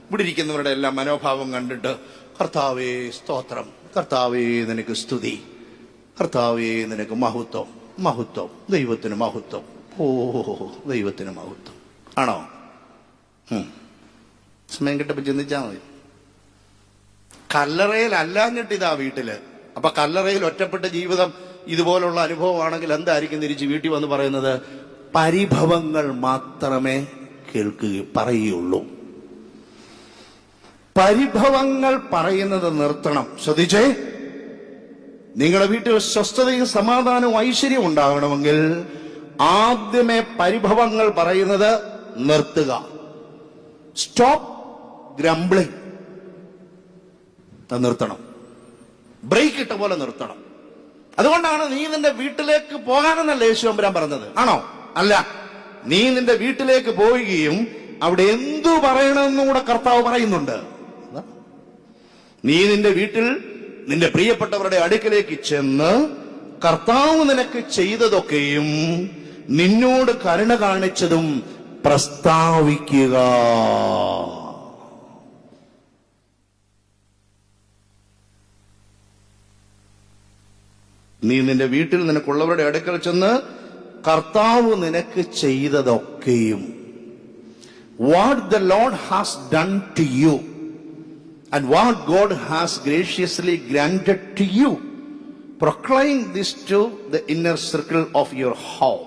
ഇവിടെ ഇരിക്കുന്നവരുടെ എല്ലാം മനോഭാവം കണ്ടിട്ട് കർത്താവേ സ്തോത്രം, കർത്താവേ നിനക്ക് സ്തുതി, കർത്താവേ നിനക്ക് മഹത്വം, മഹത്വം, ദൈവത്തിന് മഹത്വം, ഓ ദൈവത്തിന് മഹത്വം ആണോ? സമയം കിട്ടപ്പോ ചിന്തിച്ചാൽ മതി. കല്ലറയിൽ അല്ലാഞ്ഞിട്ട് ഇതാ വീട്ടില്. അപ്പൊ കല്ലറയിൽ ഒറ്റപ്പെട്ട ജീവിതം ഇതുപോലുള്ള അനുഭവമാണെങ്കിൽ എന്തായിരിക്കും തിരിച്ച് വീട്ടിൽ വന്ന് പറയുന്നത്? പരിഭവങ്ങൾ മാത്രമേ പറയുകയുള്ളൂ. പരിഭവങ്ങൾ പറയുന്നത് നിർത്തണം. ശ്രദ്ധിച്ചേ, നിങ്ങളുടെ വീട്ടിൽ സ്വസ്ഥതയും സമാധാനവും ഐശ്വര്യവും ഉണ്ടാകണമെങ്കിൽ ആദ്യമേ പരിഭവങ്ങൾ പറയുന്നത് നിർത്തുക. Stop grumbling. നിർത്തണം. ബ്രേക്ക് ഇട്ട പോലെ നിർത്തണം. അതുകൊണ്ടാണ് നീ നിന്റെ വീട്ടിലേക്ക് പോകാനെന്നല്ല യേശുവമ്പുരാൻ പറഞ്ഞത്, ആണോ? അല്ല, നീ നിന്റെ വീട്ടിലേക്ക് പോവുകയും അവിടെ എന്തു പറയണമെന്നും കൂടെ കർത്താവ് പറയുന്നുണ്ട്. നീ നിന്റെ വീട്ടിൽ നിന്റെ പ്രിയപ്പെട്ടവരുടെ അടുക്കലേക്ക് ചെന്ന് കർത്താവ് നിനക്ക് ചെയ്തതൊക്കെയും നിന്നോട് കരുണ കാണിച്ചതും പ്രസ്താവിക്കുക. നീ നിന്റെ വീട്ടിൽ നിനക്കുള്ളവരുടെ അടുക്കൽ ചെന്ന് കർത്താവ് നിനക്ക് ചെയ്തതൊക്കെയും, what the Lord has done to you and what God has graciously granted to you, proclaim this to the inner circle of your home.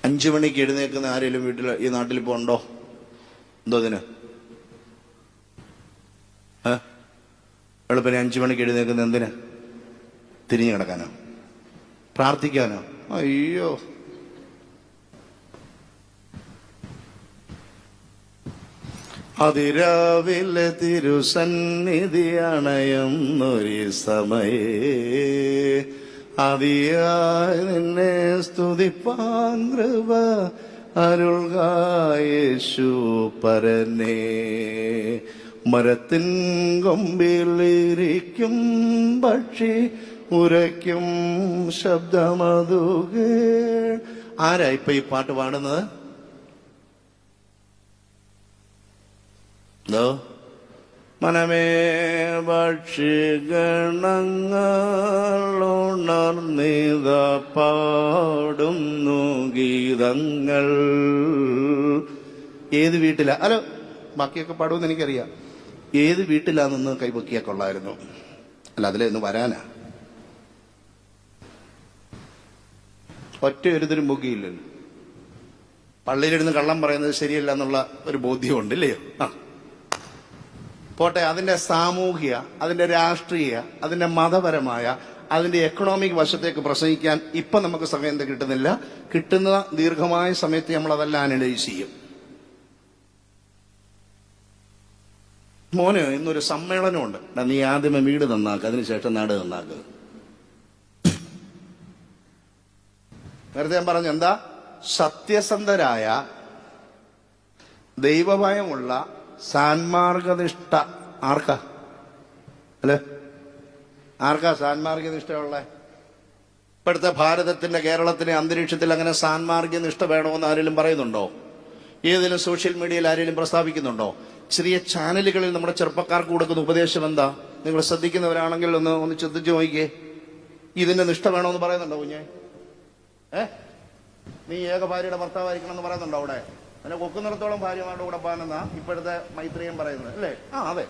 അഞ്ചു മണിക്ക് എഴുന്നേൽക്കുന്ന ആരെങ്കിലും വീട്ടിൽ ഈ നാട്ടിൽ ഇപ്പോ ഉണ്ടോ? എന്തോ അതിന് വെളുപ്പിനെ 5 മണിക്ക് എഴുന്നേൽക്കുന്ന എന്തിന്? തിരിഞ്ഞു കിടക്കാനോ? പ്രാർത്ഥിക്കാനോ? അയ്യോ, അതിരാവിലെ തിരുസന്നിധി അണയുന്നൊരു സമയേ അതിയായി നിന്നെ സ്തുതിപ്പാൻ കൃപ അരുൾക യേശു പരനേ. മരത്തിൻ കൊമ്പിലിരിക്കും പക്ഷി ഉരയ്ക്കും ശബ്ദമതുകേ. ആരാ ഇപ്പൊ ഈ പാട്ട് പാടുന്നത്? മനമേ ഭക്ഷിഗണങ്ങളുണർന്നിത പാടുന്നു ഗീതങ്ങൾ. ഏത് വീട്ടിലാ? ഹലോ, ബാക്കിയൊക്കെ പാടുമെന്ന് എനിക്കറിയാം. ഏത് വീട്ടിലാണെന്ന് കൈപൊക്കിയാ കൊള്ളായിരുന്നു. അല്ല, അതിലൊന്ന് വരാനാ. ഒറ്റ ഒരുതിനും പൊക്കിയില്ലല്ലോ. പള്ളിയിലിരുന്ന് കള്ളം പറയുന്നത് ശരിയല്ല എന്നുള്ള ഒരു ബോധ്യമുണ്ട്, ഇല്ലയോ? പോട്ടെ, അതിന്റെ സാമൂഹിക, അതിന്റെ രാഷ്ട്രീയ, അതിന്റെ മതപരമായ, അതിന്റെ എക്കണോമിക് വശത്തേക്ക് പ്രസംഗിക്കാൻ ഇപ്പൊ നമുക്ക് സമയം കിട്ടുന്നില്ല. കിട്ടുന്ന ദീർഘമായ സമയത്ത് നമ്മൾ അതെല്ലാം അനലൈസ് ചെയ്യും. മോന് ഇന്നൊരു സമ്മേളനമുണ്ട്. നീ ആദ്യമേ വീട് നന്നാക്കുക, അതിനുശേഷം നാട് നന്നാക്കുക. നേരത്തെ ഞാൻ പറഞ്ഞു, എന്താ? സത്യസന്ധരായ, ദൈവഭയമുള്ള, സാൻമാർഗനിഷ്ഠ. ആർക്കാ? അല്ലേ, ആർക്കാ സാൻമാർഗനിഷ്ഠയുള്ള? ഇപ്പോഴത്തെ ഭാരതത്തിന്റെ, കേരളത്തിന്റെ അന്തരീക്ഷത്തിൽ അങ്ങനെ സാൻമാർഗനിഷ്ഠ വേണമെന്ന് ആരെങ്കിലും പറയുന്നുണ്ടോ? ഏതെങ്കിലും സോഷ്യൽ മീഡിയയിൽ ആരെങ്കിലും പ്രസ്താവിക്കുന്നുണ്ടോ? ചെറിയ ചാനലുകളിൽ നമ്മുടെ ചെറുപ്പക്കാർക്ക് കൊടുക്കുന്ന ഉപദേശം എന്താ? നിങ്ങൾ ശ്രദ്ധിക്കുന്നവരാണെങ്കിൽ ഒന്ന് ചിന്തിച്ചു നോക്കിക്കേ. ഇതിന്റെ നിഷ്ഠ വേണമെന്ന് പറയുന്നുണ്ടോ കുഞ്ഞെ? നീ ഏക ഭാര്യയുടെ ഭർത്താവായിരിക്കണം എന്ന് പറയുന്നുണ്ടോ അവിടെ? അതിനെ കൊക്കുന്നിടത്തോളം ഭാര്യമാരുടെ കൂടെ പോകാനെന്നാ ഇപ്പോഴത്തെ മൈത്രിയും പറയുന്നത്, അല്ലേ? അതെ.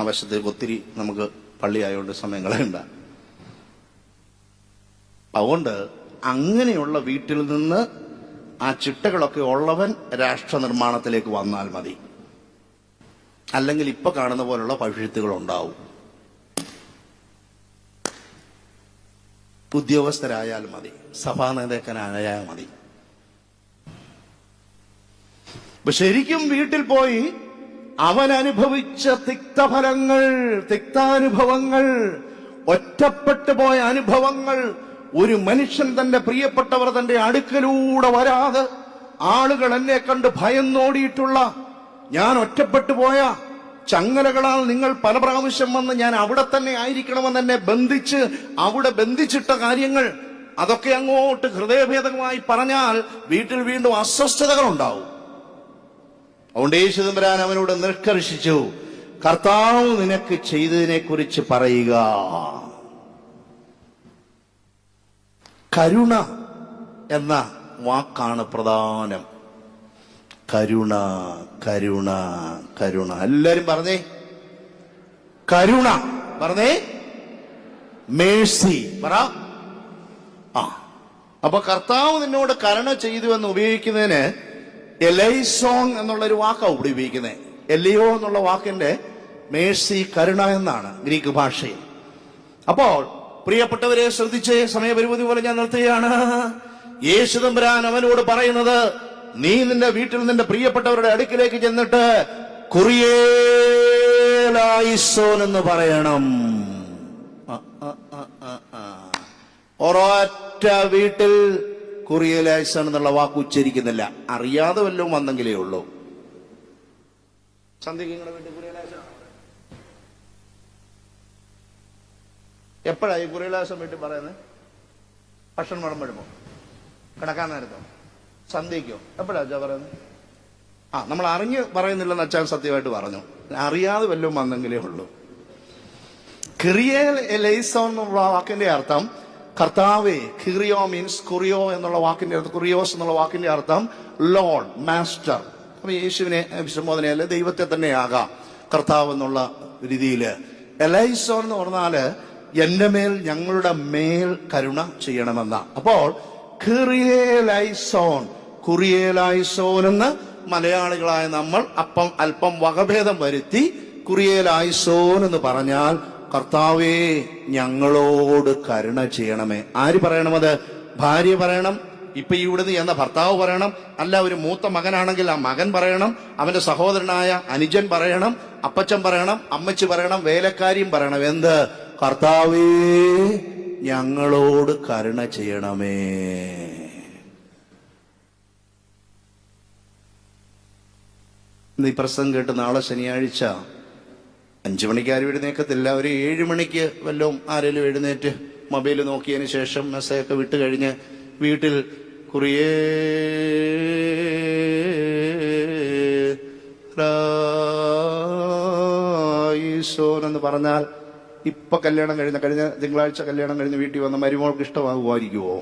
ആവശ്യത്തേക്ക് ഒത്തിരി നമുക്ക് പള്ളിയായോണ്ട് സമയം കളയണ്ട. അതുകൊണ്ട് അങ്ങനെയുള്ള വീട്ടിൽ നിന്ന് ആ ചിട്ടകളൊക്കെ ഉള്ളവൻ രാഷ്ട്ര നിർമ്മാണത്തിലേക്ക് വന്നാൽ മതി. അല്ലെങ്കിൽ ഇപ്പൊ കാണുന്ന പോലുള്ള ഭവിഷ്യത്തുകൾ ഉണ്ടാവും. ഉദ്യോഗസ്ഥരായാൽ മതി, സഭാ നേതാക്കനായാൽ മതി. ശരിക്കും വീട്ടിൽ പോയി അവൻ അനുഭവിച്ച തിക്തഫലങ്ങൾ, തിക്താനുഭവങ്ങൾ, ഒറ്റപ്പെട്ടു പോയ അനുഭവങ്ങൾ, ഒരു മനുഷ്യൻ തന്റെ പ്രിയപ്പെട്ടവർ തന്റെ അടുക്കലൂടെ വരാതെ ആളുകൾ എന്നെ കണ്ട് ഭയന്നോടിയിട്ടുള്ള, ഞാൻ ഒറ്റപ്പെട്ടു പോയ ചങ്ങലകളാൽ നിങ്ങൾ പല പ്രാവശ്യം വന്ന് ഞാൻ അവിടെ തന്നെ ആയിരിക്കണമെന്ന് എന്നെ ബന്ധിച്ച് അവിടെ ബന്ധിച്ചിട്ട കാര്യങ്ങൾ, അതൊക്കെ അങ്ങോട്ട് ഹൃദയഭേദകമായി പറഞ്ഞാൽ വീട്ടിൽ വീണ്ടും അസ്വസ്ഥതകൾ ഉണ്ടാവും. അതുകൊണ്ട് യേശു തമ്പുരാൻ അവനോട് നിഷ്കർഷിച്ചു, കർത്താവ് നിനക്ക് ചെയ്തതിനെ കുറിച്ച് പറയുക. കരുണ എന്ന വാക്കാണ് പ്രധാനം. കരുണ, കരുണ, കരുണ. എല്ലാരും പറഞ്ഞേ കരുണ. പറഞ്ഞേ മേഴ്സി. പറ. അപ്പൊ കർത്താവ് നിന്നോട് കരുണ ചെയ്തു എന്ന് ഉപയോഗിക്കുന്നതിന് എലൈസോൺ എന്നുള്ളൊരു വാക്കാണ് ഇവിടെ ഉപയോഗിക്കുന്നത്. എലിയോ എന്നുള്ള വാക്കിന്റെ മേഴ്സി, കരുണ എന്നാണ് ഗ്രീക്ക് ഭാഷയിൽ. അപ്പോൾ പ്രിയപ്പെട്ടവരെ ശ്രദ്ധിച്ച്, സമയപരിമിതി പോലെ ഞാൻ നിർത്തുകയാണ്. യേശു തമ്പുരാൻ അവനോട് പറയുന്നത്, നീ നിന്റെ വീട്ടിൽ നിന്റെ പ്രിയപ്പെട്ടവരുടെ അടുക്കിലേക്ക് ചെന്നിട്ട് കുറിയേലായിസോൻ എന്ന് പറയണം. ഒരൊറ്റ വീട്ടിൽ കുറിയേലായിസോൻ എന്നുള്ള വാക്ക് ഉച്ചരിക്കുന്നില്ല. അറിയാതെ വല്ലതും വന്നെങ്കിലേ ഉള്ളൂ. സന്ധ്യക്ക് നിങ്ങളുടെ വീട്ടിൽ കുറിയേലായിസോൻ എപ്പോഴായി കുറിയേലായിസോൻ വീട്ടിൽ പറയുന്നത്? ഭക്ഷണം വിളമ്പെടുപ്പോ, കിടക്കാൻ നേരത്തോ, സന്ധ്യയ്ക്കോ, എപ്പോഴാ അച്ഛാ പറയുന്നത്? നമ്മൾ അറിഞ്ഞ് പറയുന്നില്ലെന്ന് അച്ഛൻ സത്യമായിട്ട് പറഞ്ഞു. അറിയാതെ വല്ലതും വന്നെങ്കിലേ ഉള്ളൂ. കിറിയേൽ എലൈസോൻ എന്നുള്ള വാക്കിന്റെ അർത്ഥം കർത്താവേ. കിറിയോ മീൻസ് കുറിയോ എന്നുള്ള വാക്കിന്റെ അർത്ഥം, കുറിയോസ് എന്നുള്ള വാക്കിന്റെ അർത്ഥം ലോർഡ്, മാസ്റ്റർ. അപ്പൊ യേശുവിനെ അഭിസംബോധനയല്ല, ദൈവത്തെ തന്നെ ആകാം കർത്താവ് എന്നുള്ള രീതിയില്. എലൈസോൻ എന്ന് പറഞ്ഞാല് എന്റെ മേൽ, ഞങ്ങളുടെ മേൽ കരുണ ചെയ്യണമെന്ന. അപ്പോൾ കിറിയേലൈസോൻ, കുറിയേലായിസോൻ എന്ന് മലയാളികളായ നമ്മൾ അല്പം വകഭേദം വരുത്തി കുറിയേലായിസോൻ എന്ന് പറഞ്ഞാൽ കർത്താവേ ഞങ്ങളോട് കരുണ ചെയ്യണമേ. ആര് പറയണമത്? ഭാര്യ പറയണം. ഇപ്പൊ ഇവിടുന്ന് എന്ന ഭർത്താവ് പറയണം. അല്ല, ഒരു മൂത്ത മകനാണെങ്കിൽ ആ മകൻ പറയണം. അവന്റെ സഹോദരനായ അനുജൻ പറയണം. അപ്പച്ചൻ പറയണം. അമ്മച്ചി പറയണം. വേലക്കാരിയും പറയണം. എന്ത്? കർത്താവേ ഞങ്ങളോട് കരുണ ചെയ്യണമേ. ഈ പ്രസംഗം കേട്ട് നാളെ ശനിയാഴ്ച 5 മണിക്ക് ആരും എഴുന്നേക്കത്തില്ല. ഒരു 7 മണിക്ക് വല്ലതും ആരെങ്കിലും എഴുന്നേറ്റ് മൊബൈൽ നോക്കിയതിന് ശേഷം മെസ്സേജൊക്കെ വിട്ട് കഴിഞ്ഞ് വീട്ടിൽ എന്ന് പറഞ്ഞാൽ ഇപ്പൊ കല്യാണം കഴിഞ്ഞ തിങ്കളാഴ്ച കല്യാണം കഴിഞ്ഞ് വീട്ടിൽ വന്ന മരുമോൾക്ക് ഇഷ്ടമാകുമായിരിക്കുമോ?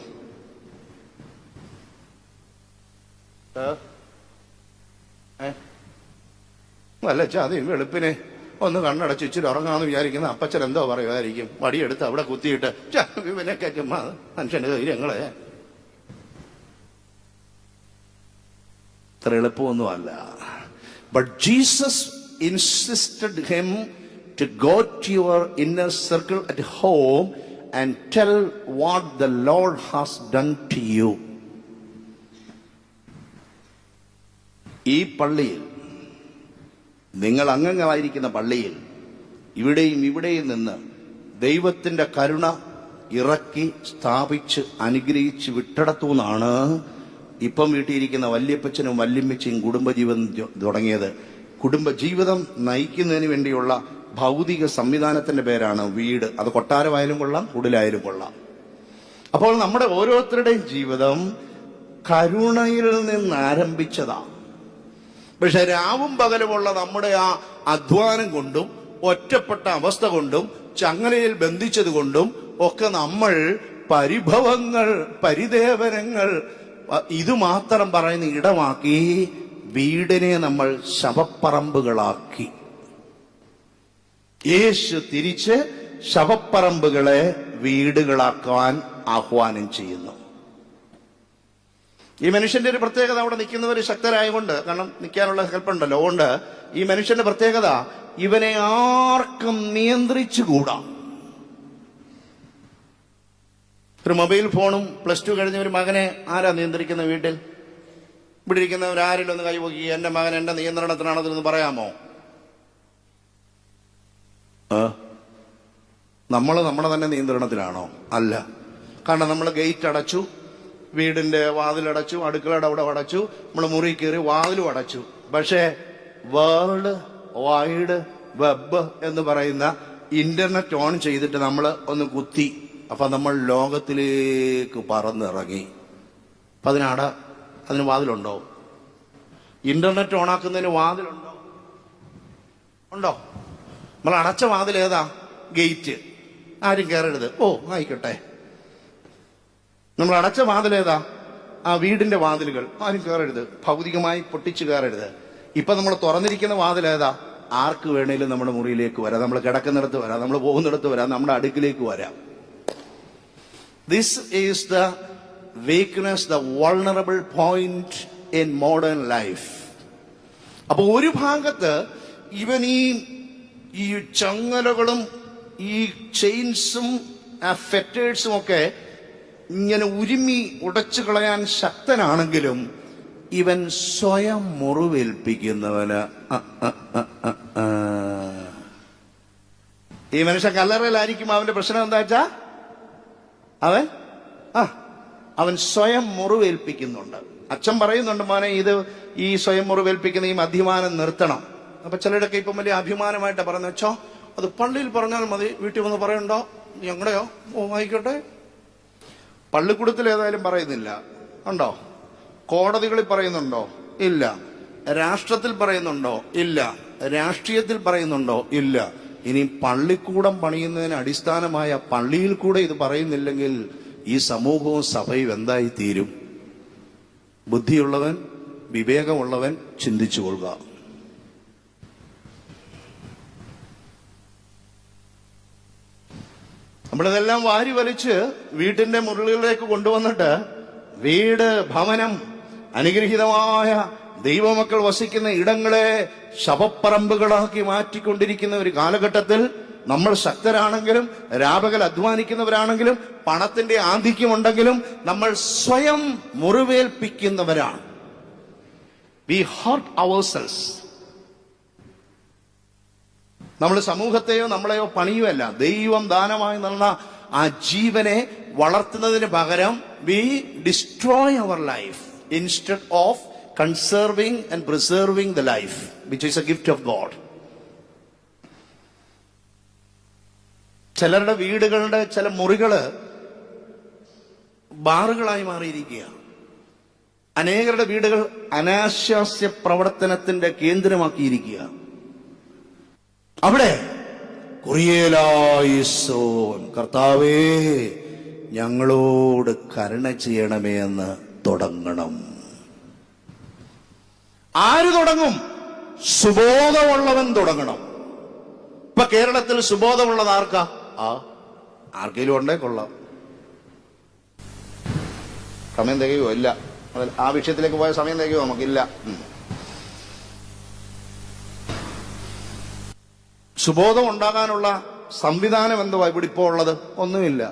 അല്ല ചാതി വെളുപ്പിനെ ഒന്ന് കണ്ണടച്ച് ഇച്ചിരി ഉറങ്ങാന്ന് വിചാരിക്കുന്ന അപ്പച്ചൻ എന്തോ പറയുമായിരിക്കും. വടിയെടുത്ത് അവിടെ കുത്തിയിട്ട് ഇവനൊക്കെ ചുമ്മാ മനുഷ്യന്റെ ധൈര്യങ്ങളെ. അത്ര എളുപ്പമൊന്നുമല്ല. But Jesus insisted him to go to your inner circle at home and tell what the Lord has done to you. ഈ പള്ളിയിൽ, നിങ്ങൾ അംഗങ്ങളായിരിക്കുന്ന പള്ളിയിൽ ഇവിടെയും ഇവിടെയും നിന്ന് ദൈവത്തിന്റെ കരുണ ഇറക്കി സ്ഥാപിച്ച് അനുഗ്രഹിച്ച് വിട്ടിടത്തുനിന്നാണ് ഇപ്പം വീട്ടിയിരിക്കുന്ന വല്യപ്പച്ചനും വല്യമ്മച്ചയും കുടുംബജീവിതം തുടങ്ങിയത്. കുടുംബജീവിതം നയിക്കുന്നതിന് വേണ്ടിയുള്ള ഭൗതിക സംവിധാനത്തിന്റെ പേരാണ് വീട്. അത് കൊട്ടാരമായാലും കൊള്ളാം, കുടിലായാലും കൊള്ളാം. അപ്പോൾ നമ്മുടെ ഓരോരുത്തരുടെയും ജീവിതം കരുണയിൽ നിന്ന് ആരംഭിച്ചതാണ്. പക്ഷെ രാവും പകലുമുള്ള നമ്മുടെ ആ അധ്വാനം കൊണ്ടും ഒറ്റപ്പെട്ട അവസ്ഥ കൊണ്ടും ചങ്ങലയിൽ ബന്ധിച്ചത് കൊണ്ടും ഒക്കെ നമ്മൾ പരിഭവങ്ങൾ, പരിദേവനങ്ങൾ ഇത് മാത്രം പറയുന്ന ഇടമാക്കി വീടിനെ നമ്മൾ ശവപ്പറമ്പുകളാക്കി. യേശു തിരിച്ച് ശവപ്പറമ്പുകളെ വീടുകളാക്കാൻ ആഹ്വാനം ചെയ്യുന്നു. ഈ മനുഷ്യന്റെ ഒരു പ്രത്യേകത, അവിടെ നിൽക്കുന്നവർ ശക്തരായതുകൊണ്ട്, കാരണം നിൽക്കാനുള്ള ഹെൽപ്പുണ്ടല്ലോ, അതുകൊണ്ട് ഈ മനുഷ്യന്റെ പ്രത്യേകത ഇവനെ ആർക്കും നിയന്ത്രിച്ചുകൂടാ. ഒരു മൊബൈൽ ഫോണും +2 കഴിഞ്ഞ ഒരു മകനെ ആരാ നിയന്ത്രിക്കുന്ന വീട്ടിൽ? ഇവിടെ ഇരിക്കുന്നവരാരെങ്കിലും ഒന്ന് കൈപോക്കി എന്റെ മകൻ എന്റെ നിയന്ത്രണത്തിനാണെന്ന് പറയാമോ? നമ്മൾ നമ്മുടെ തന്നെ നിയന്ത്രണത്തിലാണോ? അല്ല. കാരണം നമ്മൾ ഗേറ്റ് അടച്ചു, വീടിന്റെ വാതിലടച്ചു, അടുക്കളയുടെ അവിടെ അടച്ചു, നമ്മൾ മുറി കയറി വാതിലും അടച്ചു. പക്ഷേ വേൾഡ് വൈഡ് വെബ് എന്ന് പറയുന്ന ഇന്റർനെറ്റ് ഓൺ ചെയ്തിട്ട് നമ്മൾ ഒന്ന് കുത്തി, അപ്പൊ നമ്മൾ ലോകത്തിലേക്ക് പറന്നിറങ്ങി. അപ്പൊ അതിന് വാതിലുണ്ടോ? ഇന്റർനെറ്റ് ഓണാക്കുന്നതിന് വാതിലുണ്ടോ? ഉണ്ടോ? നമ്മൾ അടച്ച വാതിൽ ഏതാ? ഗേറ്റ്. ആരും കയറരുത്. ഓ ആയിക്കോട്ടെ. നമ്മൾ അടച്ച വാതിൽ ഏതാ? ആ വീടിന്റെ വാതിലുകൾ. ആരും കയറരുത്, ഭൗതികമായി പൊട്ടിച്ചു കയറരുത്. ഇപ്പൊ നമ്മൾ തുറന്നിരിക്കുന്ന വാതിൽ ഏതാ? ആർക്ക് വേണേലും നമ്മുടെ മുറിയിലേക്ക് വരാം, നമ്മൾ കിടക്കുന്നിടത്ത് വരാം, നമ്മൾ പോകുന്നിടത്ത് വരാം, നമ്മുടെ അടുക്കിലേക്ക് വരാം. This is the weakness, the vulnerable point in modern life. അപ്പൊ ഒരു ഭാഗത്ത് ഇവൻ ഈ ചങ്ങലകളും ഈ ചെയിൻസും ആ ഫെറ്റേഴ്സും ഒക്കെ ഇങ്ങനെ ഉരുമി ഉടച്ചു കളയാൻ ശക്തനാണെങ്കിലും ഇവൻ സ്വയം മുറിവേൽപ്പിക്കുന്നവന് ഈ മനുഷ്യൻ കല്ലറയിലായിരിക്കും. അവന്റെ പ്രശ്നം എന്താ വെച്ചാ അവൻ സ്വയം മുറിവേൽപ്പിക്കുന്നുണ്ട്. അച്ഛൻ പറയുന്നുണ്ട്, മോനെ ഈ സ്വയം മുറിവേൽപ്പിക്കുന്ന ഈ അഭിമാനം നിർത്തണം. അപ്പൊ ചിലരൊക്കെ ഇപ്പം വലിയ അഭിമാനമായിട്ടാ പറയുന്നത്, വെച്ചോ അത് പള്ളിയിൽ പറഞ്ഞാൽ മതി, വീട്ടിൽ വന്ന് പറയണ്ടോ? ഞങ്ങളുടെയോ? ഓ ആയിക്കോട്ടെ. പള്ളിക്കൂടത്തിൽ ഏതായാലും പറയുന്നില്ല, ഉണ്ടോ? കോടതികളിൽ പറയുന്നുണ്ടോ? ഇല്ല. രാഷ്ട്രത്തിൽ പറയുന്നുണ്ടോ? ഇല്ല. രാഷ്ട്രീയത്തിൽ പറയുന്നുണ്ടോ? ഇല്ല. ഇനി പള്ളിക്കൂടം പണിയുന്നതിന് അടിസ്ഥാനമായ പള്ളിയിൽ കൂടെ ഇത് പറയുന്നില്ലെങ്കിൽ ഈ സമൂഹവും സഭയും എന്തായി തീരും? ബുദ്ധിയുള്ളവൻ, വിവേകമുള്ളവൻ ചിന്തിച്ചു കൊള്ളുക. നമ്മളിതെല്ലാം വാരി വലിച്ച് വീട്ടിന്റെ മുറികളിലേക്ക് കൊണ്ടുവന്നിട്ട് വീട്, ഭവനം, അനുഗ്രഹീതമായ ദൈവമക്കൾ വസിക്കുന്ന ഇടങ്ങളെ ശവപ്പറമ്പുകളാക്കി മാറ്റിക്കൊണ്ടിരിക്കുന്ന ഒരു കാലഘട്ടത്തിൽ നമ്മൾ ശക്തരാണെങ്കിലും രാപകൽ അധ്വാനിക്കുന്നവരാണെങ്കിലും പണത്തിന്റെ ആധിക്യമുണ്ടെങ്കിലും നമ്മൾ സ്വയം മുറിവേൽപ്പിക്കുന്നവരാണ്. We hurt ourselves. നമ്മൾ സമൂഹത്തെയോ നമ്മളെയോ പണിയുമല്ല, ദൈവം ദാനമായി നൽകുന്ന ആ ജീവനെ വളർത്തുന്നതിന് പകരം we destroy our life instead of conserving and preserving the life which is a gift of God. ചിലരുടെ വീടുകളുടെ ചില മുറികള് ബാറുകളായി മാറിയിരിക്കുക. അനേകരുടെ വീടുകൾ അനാശാസ്യ പ്രവർത്തനത്തിന്റെ കേന്ദ്രമാക്കിയിരിക്കുക. അവിടെ കുറിയേലായിസോൻ, കർത്താവേ ഞങ്ങളോട് കരുണ ചെയ്യണമേ എന്ന് തുടങ്ങണം. ആര് തുടങ്ങും? സുബോധമുള്ളവൻ തുടങ്ങണം. ഇപ്പൊ കേരളത്തിൽ സുബോധമുള്ളത് ആർക്കാ? ആർക്കെങ്കിലും ഉണ്ടേ കൊള്ളാം. സമയം തികയോ? ഇല്ല. ആ വിഷയത്തിലേക്ക് പോയ സമയം തികയോ? നമുക്കില്ല. സുബോധം ഉണ്ടാകാനുള്ള സംവിധാനം എന്തുവാ ഇവിടെ ഇപ്പോൾ ഉള്ളത്? ഒന്നുമില്ല.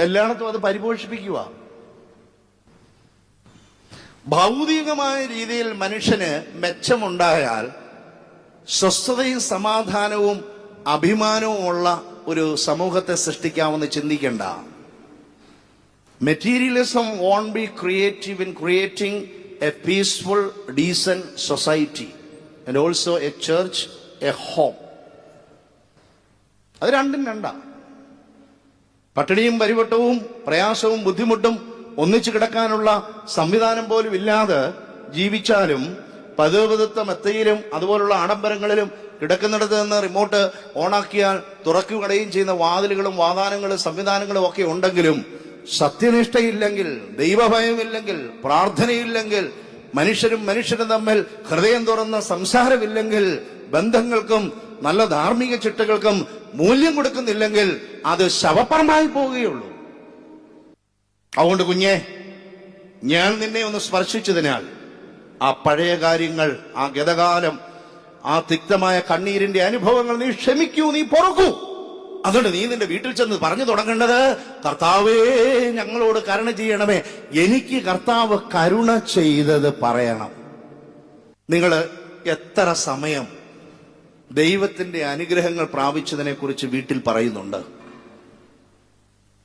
എല്ലായിടത്തും അത് പരിപോഷിപ്പിക്കുക. ഭൗതികമായ രീതിയിൽ മനുഷ്യന് മെച്ചമുണ്ടായാൽ സ്വസ്ഥതയും സമാധാനവും അഭിമാനവും ഉള്ള ഒരു സമൂഹത്തെ സൃഷ്ടിക്കാമെന്ന് ചിന്തിക്കേണ്ട. Materialism won't be creative in creating a peaceful, decent society and also a church, a home. അത് രണ്ടും രണ്ടാ. പട്ടിണിയും പരിവട്ടവും പ്രയാസവും ബുദ്ധിമുട്ടും ഒന്നിച്ചു കിടക്കാനുള്ള സംവിധാനം പോലും ഇല്ലാതെ ജീവിച്ചാലും പതിവ്രത മെത്തയിലും അതുപോലുള്ള ആഡംബരങ്ങളിലും കിടക്കുന്നിടത്ത് നിന്ന് റിമോട്ട് ഓണാക്കിയാൽ തുറക്കുകയും ചെയ്യുന്ന വാതിലുകളും വാതാനങ്ങളും സംവിധാനങ്ങളും ഒക്കെ ഉണ്ടെങ്കിലും സത്യനിഷ്ഠയില്ലെങ്കിൽ, ദൈവഭയമില്ലെങ്കിൽ, പ്രാർത്ഥനയില്ലെങ്കിൽ, മനുഷ്യരും തമ്മിൽ ഹൃദയം തുറന്ന സംസാരമില്ലെങ്കിൽ, ബന്ധങ്ങൾക്കും നല്ല ധാർമ്മിക ചിട്ടകൾക്കും മൂല്യം കൊടുക്കുന്നില്ലെങ്കിൽ അത് ശവപ്പറമ്പായി പോവുകയുള്ളൂ. അതുകൊണ്ട് കുഞ്ഞെ, ഞാൻ നിന്നെ ഒന്ന് സ്പർശിച്ചതിനാൽ ആ പഴയ കാര്യങ്ങൾ, ആ ഗതകാലം, ആ തിക്തമായ കണ്ണീരിന്റെ അനുഭവങ്ങൾ നീ ക്ഷമിക്കൂ, നീ പൊറുക്കൂ. അതുകൊണ്ട് നീ നിന്റെ വീട്ടിൽ ചെന്ന് പറഞ്ഞു തുടങ്ങേണ്ടത്, കർത്താവേ ഞങ്ങളോട് കരുണ ചെയ്യണമേ. എനിക്ക് കർത്താവ് കരുണ ചെയ്തത് പറയണം. നിങ്ങൾ എത്ര സമയം ദൈവത്തിന്റെ അനുഗ്രഹങ്ങൾ പ്രാപിച്ചതിനെ കുറിച്ച് വീട്ടിൽ പറയുന്നുണ്ട്?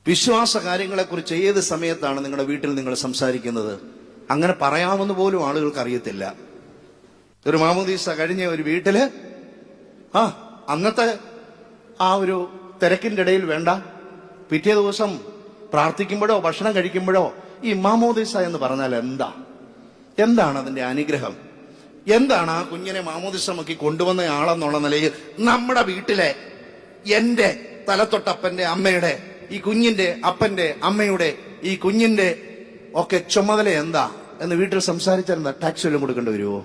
വിശ്വാസ കാര്യങ്ങളെക്കുറിച്ച് ഏത് സമയത്താണ് നിങ്ങളുടെ വീട്ടിൽ നിങ്ങൾ സംസാരിക്കുന്നത്? അങ്ങനെ പറയാമെന്ന് പോലും ആളുകൾക്ക് അറിയത്തില്ല. ഒരു മാമോദീസ കഴിഞ്ഞ ഒരു വീട്ടില് അന്നത്തെ ആ ഒരു തിരക്കിന്റെ ഇടയിൽ വേണ്ട, പിറ്റേ ദിവസം പ്രാർത്ഥിക്കുമ്പോഴോ ഭക്ഷണം കഴിക്കുമ്പോഴോ ഈ മാമോദീസ എന്ന് പറഞ്ഞാൽ എന്താണ് അതിന്റെ അനുഗ്രഹം? എന്താണ് ആ കുഞ്ഞിനെ മാമോദീസമാക്കി കൊണ്ടുവന്ന ആളെന്നുള്ള നിലയിൽ നമ്മുടെ വീട്ടിലെ എന്റെ തലത്തൊട്ടപ്പന്റെ അമ്മയുടെ, ഈ കുഞ്ഞിന്റെ അപ്പന്റെ അമ്മയുടെ, ഈ കുഞ്ഞിന്റെ ഒക്കെ ചുമതല എന്താ എന്ന് വീട്ടിൽ സംസാരിച്ചാൽ ടാക്സ് വല്ലതും കൊടുക്കേണ്ടി വരുമോ?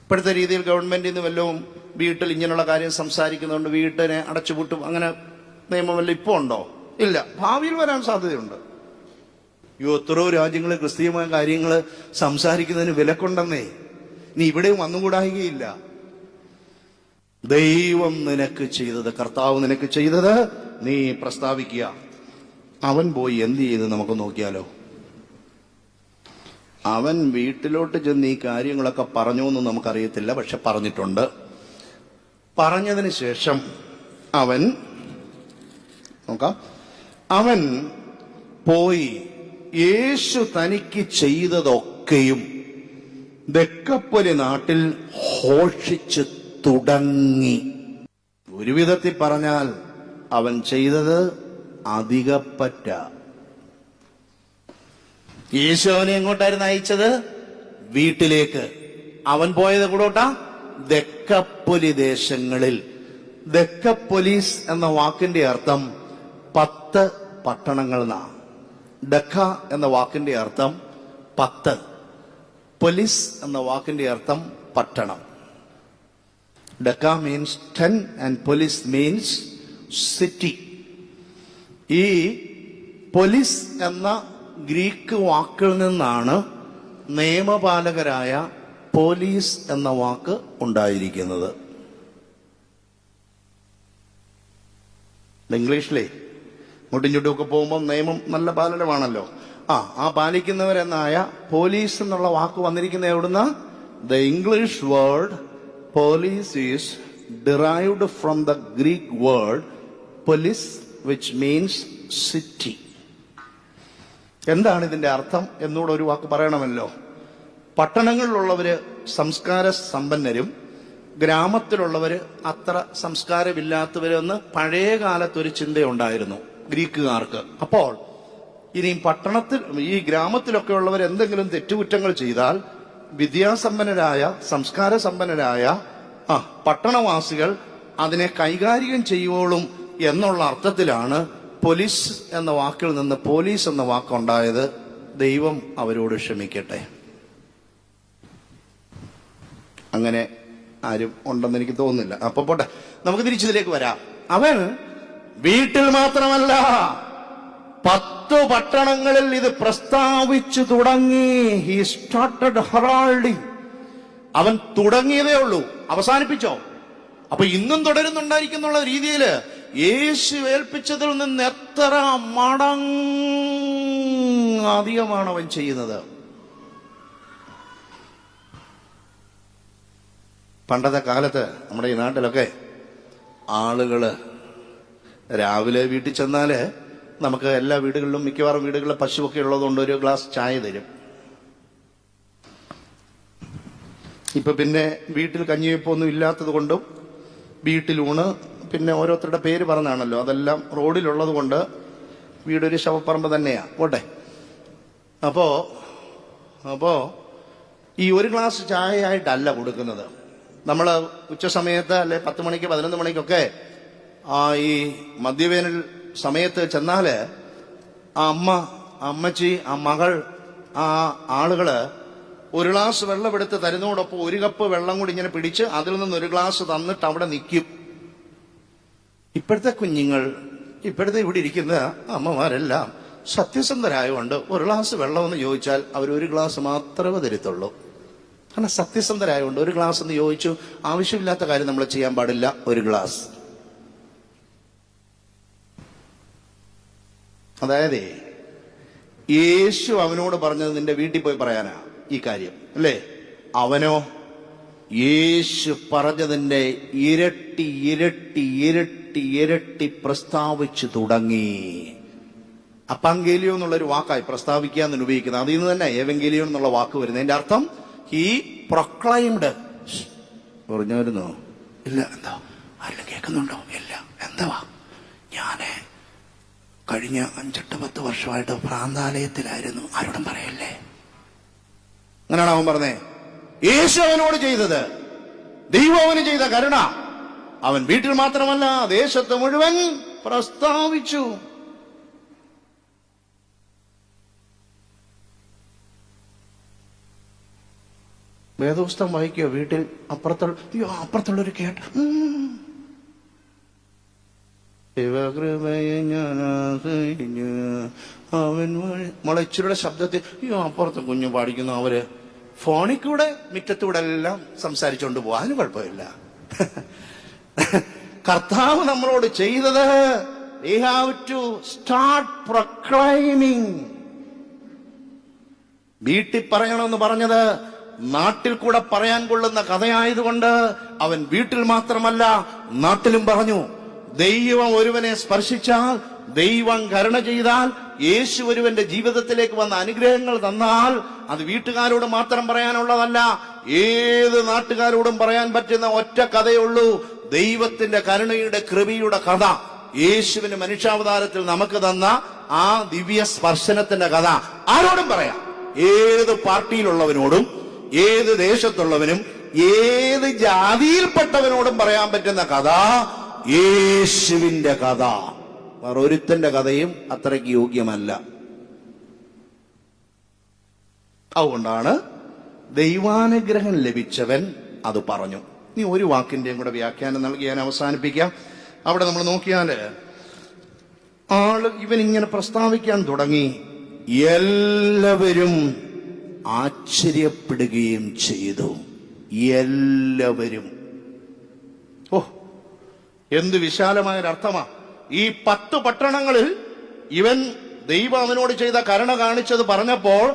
ഇപ്പോഴത്തെ രീതിയിൽ ഗവൺമെന്റിൽ നിന്ന് വല്ലതും വീട്ടിൽ ഇങ്ങനെയുള്ള കാര്യം സംസാരിക്കുന്നതുകൊണ്ട് വീട്ടിനെ അടച്ചുപൂട്ടും അങ്ങനെ നിയമം വല്ല ഇപ്പൊ ഉണ്ടോ? ഇല്ല. ഭാവിയിൽ വരാൻ സാധ്യതയുണ്ട്. എത്രയോ രാജ്യങ്ങളിൽ ക്രിസ്തീയമായ കാര്യങ്ങൾ സംസാരിക്കുന്നതിന് വിലക്കുണ്ടെന്നേ. നീ ഇവിടെയും വന്നുകൂടായികയില്ല. ദൈവം നിനക്ക് ചെയ്തത്, കർത്താവ് നിനക്ക് ചെയ്തത് നീ പ്രസ്താവിക്കുക. അവൻ പോയി എന്ത് ചെയ്ത് നമുക്ക് നോക്കിയാലോ? അവൻ വീട്ടിലോട്ട് ചെന്ന് ഈ കാര്യങ്ങളൊക്കെ പറഞ്ഞു എന്ന് നമുക്കറിയത്തില്ല, പക്ഷെ പറഞ്ഞിട്ടുണ്ട്. പറഞ്ഞതിന് ശേഷം അവൻ പോയി യേശു തനിക്ക് ചെയ്തതൊക്കെയും ദെക്കപ്പൊലി നാട്ടിൽ ഘോഷിച്ച് തുടങ്ങി. ഒരു വിധത്തിൽ പറഞ്ഞാൽ അവൻ ചെയ്തത് അധികപ്പറ്റ. യേശു അവനെ എങ്ങോട്ടായിരുന്നു അയച്ചത്? വീട്ടിലേക്ക്. അവൻ പോയത് കൂടോട്ടാ ദെക്കപ്പൊലി ദേശങ്ങളിൽ. ദെക്കപ്പൊലീസ് എന്ന വാക്കിന്റെ അർത്ഥം 10 പട്ടണങ്ങൾ എന്നാണ്. ഡക്ക എന്ന വാക്കിന്റെ അർത്ഥം 10, പൊലിസ് എന്ന വാക്കിന്റെ അർത്ഥം പട്ടണം. ഡക്ക മീൻസ് 10 ആൻഡ് പൊലിസ് മീൻസ് സിറ്റി. ഈ പൊലിസ് എന്ന ഗ്രീക്ക് വാക്കിൽ നിന്നാണ് നിയമപാലകരായ പോലീസ് എന്ന വാക്ക് ഉണ്ടായിരിക്കുന്നത്. ഇംഗ്ലീഷിലെ മുട്ടിഞ്ചുട്ടുമൊക്കെ പോകുമ്പോൾ നിയമം നല്ല പാലനമാണല്ലോ. ആ പാലിക്കുന്നവരെന്നായ പോലീസ് എന്നുള്ള വാക്ക് വന്നിരിക്കുന്ന എവിടുന്ന? The English word police is derived from the Greek word polis, which means city. എന്താണ് ഇതിന്റെ അർത്ഥം എന്നൂടെ ഒരു വാക്ക് പറയണമല്ലോ. പട്ടണങ്ങളിലുള്ളവര് സംസ്കാര സമ്പന്നരും ഗ്രാമത്തിലുള്ളവര് അത്ര സംസ്കാരമില്ലാത്തവരെന്ന് പഴയ കാലത്തൊരു ചിന്തയുണ്ടായിരുന്നു ഗ്രീക്കുകാർക്ക്. അപ്പോൾ ഇനിയും പട്ടണത്തിൽ ഈ ഗ്രാമത്തിലൊക്കെ ഉള്ളവർ എന്തെങ്കിലും തെറ്റുകുറ്റങ്ങൾ ചെയ്താൽ വിദ്യാസമ്പന്നരായ സംസ്കാര സമ്പന്നരായ പട്ടണവാസികൾ അതിനെ കൈകാര്യം ചെയ്യുവോളും എന്നുള്ള അർത്ഥത്തിലാണ് പോലീസ് എന്ന വാക്കിൽ നിന്ന് പോലീസ് എന്ന വാക്കുണ്ടായത്. ദൈവം അവരോട് ക്ഷമിക്കട്ടെ. അങ്ങനെ ആരും ഉണ്ടെന്ന് എനിക്ക് തോന്നുന്നില്ല. അപ്പൊ പോട്ടെ, നമുക്ക് തിരിച്ചതിലേക്ക് വരാം. അവൻ വീട്ടിൽ മാത്രമല്ല 10 പട്ടണങ്ങളിൽ ഇത് പ്രസ്താവിച്ചു തുടങ്ങി. He started heralding. അവൻ തുടങ്ങിയതേ ഉള്ളൂ, അവസാനിപ്പിച്ചോ? അപ്പൊ ഇന്നും തുടരുന്നുണ്ടായിരിക്കുന്നുള്ള രീതിയിൽ യേശു ഏൽപ്പിച്ചതിൽ നിന്ന് എത്ര മടങ്ങ് അധികമാണ് അവൻ ചെയ്യുന്നത്. പണ്ടത്തെ കാലത്ത് നമ്മുടെ ഈ നാട്ടിലൊക്കെ ആളുകള് രാവിലെ വീട്ടിൽ ചെന്നാല് നമുക്ക് എല്ലാ വീടുകളിലും മിക്കവാറും വീടുകളിൽ പശുവൊക്കെ ഉള്ളതുകൊണ്ട് ഒരു ഗ്ലാസ് ചായ തരും. ഇപ്പൊ പിന്നെ വീട്ടിൽ കഞ്ഞിവെപ്പൊന്നും ഇല്ലാത്തത് കൊണ്ടും വീട്ടിലൂണ് പിന്നെ ഓരോരുത്തരുടെ പേര് പറഞ്ഞാണല്ലോ, അതെല്ലാം റോഡിലുള്ളത് കൊണ്ട് വീടൊരു ശവപ്പറമ്പ് തന്നെയാ. പോട്ടെ. അപ്പോ ഈ ഒരു ഗ്ലാസ് ചായയായിട്ടല്ല കൊടുക്കുന്നത്. നമ്മൾ ഉച്ച സമയത്ത് അല്ലെ 10 മണിക്ക് 11 മണിക്കൊക്കെ ഈ മദ്യവേനൽ സമയത്ത് ചെന്നാല് ആ അമ്മച്ചി, ആ മകൾ, ആ ആളുകള് ഒരു ഗ്ലാസ് വെള്ളം എടുത്ത് തരുന്നതോടൊപ്പം 1 കപ്പ് വെള്ളം കൂടി ഇങ്ങനെ പിടിച്ച് അതിൽ നിന്ന് 1 ഗ്ലാസ് തന്നിട്ട് അവിടെ നിൽക്കും. ഇപ്പോഴത്തെ കുഞ്ഞുങ്ങൾ, ഇപ്പോഴത്തെ ഇവിടെ ഇരിക്കുന്ന അമ്മമാരെല്ലാം സത്യസന്ധരായതുകൊണ്ട് 1 ഗ്ലാസ് വെള്ളമെന്ന് ചോദിച്ചാൽ അവർ 1 ഗ്ലാസ് മാത്രമേ തരത്തുള്ളൂ. കാരണം സത്യസന്ധരായതുകൊണ്ട് 1 ഗ്ലാസ് എന്ന് ചോദിച്ചു, ആവശ്യമില്ലാത്ത കാര്യം നമ്മൾ ചെയ്യാൻ പാടില്ല. 1 ഗ്ലാസ്. അതായത് യേശു അവനോട് പറഞ്ഞത് നിന്റെ വീട്ടിൽ പോയി പറയാനാ ഈ കാര്യം, അല്ലേ? അവനോ യേശു പറഞ്ഞതിന്റെ ഇരട്ടി ഇരട്ടി ഇരട്ടി ഇരട്ടി പ്രസ്താവിച്ചു തുടങ്ങി. അപ്പങ്കേലിയോ എന്നുള്ളൊരു വാക്കായി പ്രസ്താവിക്കുക എന്ന് ഉപയോഗിക്കുന്നത്. അതിൽ നിന്ന് തന്നെ ഏവങ്കേലിയോ എന്നുള്ള വാക്ക് വരുന്നത്. അതിന്റെ അർത്ഥം ഹി പ്രൊക്ലൈംഡ്. പറഞ്ഞായിരുന്നോ? ഇല്ല. എന്താ ആരെങ്കിലും കേൾക്കുന്നുണ്ടോ? ഇല്ല. എന്താ? ഞാന് കഴിഞ്ഞ 5-10 വർഷമായിട്ട് ഭ്രാന്താലയത്തിലായിരുന്നു. ആരോടും പറയല്ലേ. അങ്ങനെയാണ് അവൻ പറഞ്ഞേ. യേശു അവനോട് ചെയ്തത്, ദൈവം അവന് ചെയ്ത കരുണ അവൻ വീട്ടിൽ മാത്രമല്ല ദേശത്ത് മുഴുവൻ പ്രസ്താവിച്ചു. വേദപുസ്തകം വായിക്കുക വീട്ടിൽ. അപ്പുറത്തുള്ളൊരു കേട്ട ശിവകൃപയെ ഞാൻ അവൻ മോളെ ഇച്ചിരിയുടെ ശബ്ദത്തിൽ അപ്പുറത്ത് കുഞ്ഞു പാടിക്കുന്നു. അവര് ഫോണിൽ കൂടെ മുറ്റത്തൂടെ എല്ലാം സംസാരിച്ചുകൊണ്ട് പോവാ, അതിന് കുഴപ്പമില്ല. കർത്താവ് നമ്മളോട് ചെയ്തത് we have to start proclaiming. വീട്ടിൽ പറയണമെന്ന് പറഞ്ഞത് നാട്ടിൽ കൂടെ പറയാൻ കൊള്ളുന്ന കഥയായതുകൊണ്ട് അവൻ വീട്ടിൽ മാത്രമല്ല നാട്ടിലും പറഞ്ഞു. ദൈവം ഒരുവനെ സ്പർശിച്ചാൽ, ദൈവം കരുണ ചെയ്താൽ, യേശു ഒരുവന്റെ ജീവിതത്തിലേക്ക് വന്ന അനുഗ്രഹങ്ങൾ തന്നാൽ അത് വീട്ടുകാരോട് മാത്രം പറയാനുള്ളതല്ല, ഏത് നാട്ടുകാരോടും പറയാൻ പറ്റുന്ന ഒറ്റ കഥയുള്ളൂ. ദൈവത്തിന്റെ കരുണയുടെ കൃപയുടെ കഥ, യേശുവിന്റെ മനുഷ്യാവതാരത്തിൽ നമുക്ക് തന്ന ആ ദിവ്യ സ്പർശനത്തിന്റെ കഥ ആരോടും പറയാം. ഏത് പാർട്ടിയിലുള്ളവനോടും, ഏത് ദേശത്തുള്ളവനും, ഏത് ജാതിയിൽപ്പെട്ടവനോടും പറയാൻ പറ്റുന്ന കഥ യേശുവിന്റെ കഥ. വേറൊരുത്തന്റെ കഥയും അത്രയ്ക്ക് യോഗ്യമല്ല. അതുകൊണ്ടാണ് ദൈവാനുഗ്രഹം ലഭിച്ചവൻ അത് പറഞ്ഞു. നീ ഒരു വാക്കിന്റെയും കൂടെ വ്യാഖ്യാനം നൽകി ഞാൻ അവസാനിപ്പിക്കാം. അവിടെ നമ്മൾ നോക്കിയാല് ഇവൻ ഇങ്ങനെ പ്രസ്താവിക്കാൻ തുടങ്ങി. എല്ലാവരും ആശ്ചര്യപ്പെടുകയും ചെയ്തു. എല്ലാവരും. എന്ത് വിശാലമായൊരർത്ഥമാ. ഈ 10 പട്ടണങ്ങളിൽ ഇവൻ ദൈവം അവനോട് ചെയ്ത കരുണ കാണിച്ചത് പറഞ്ഞപ്പോൾ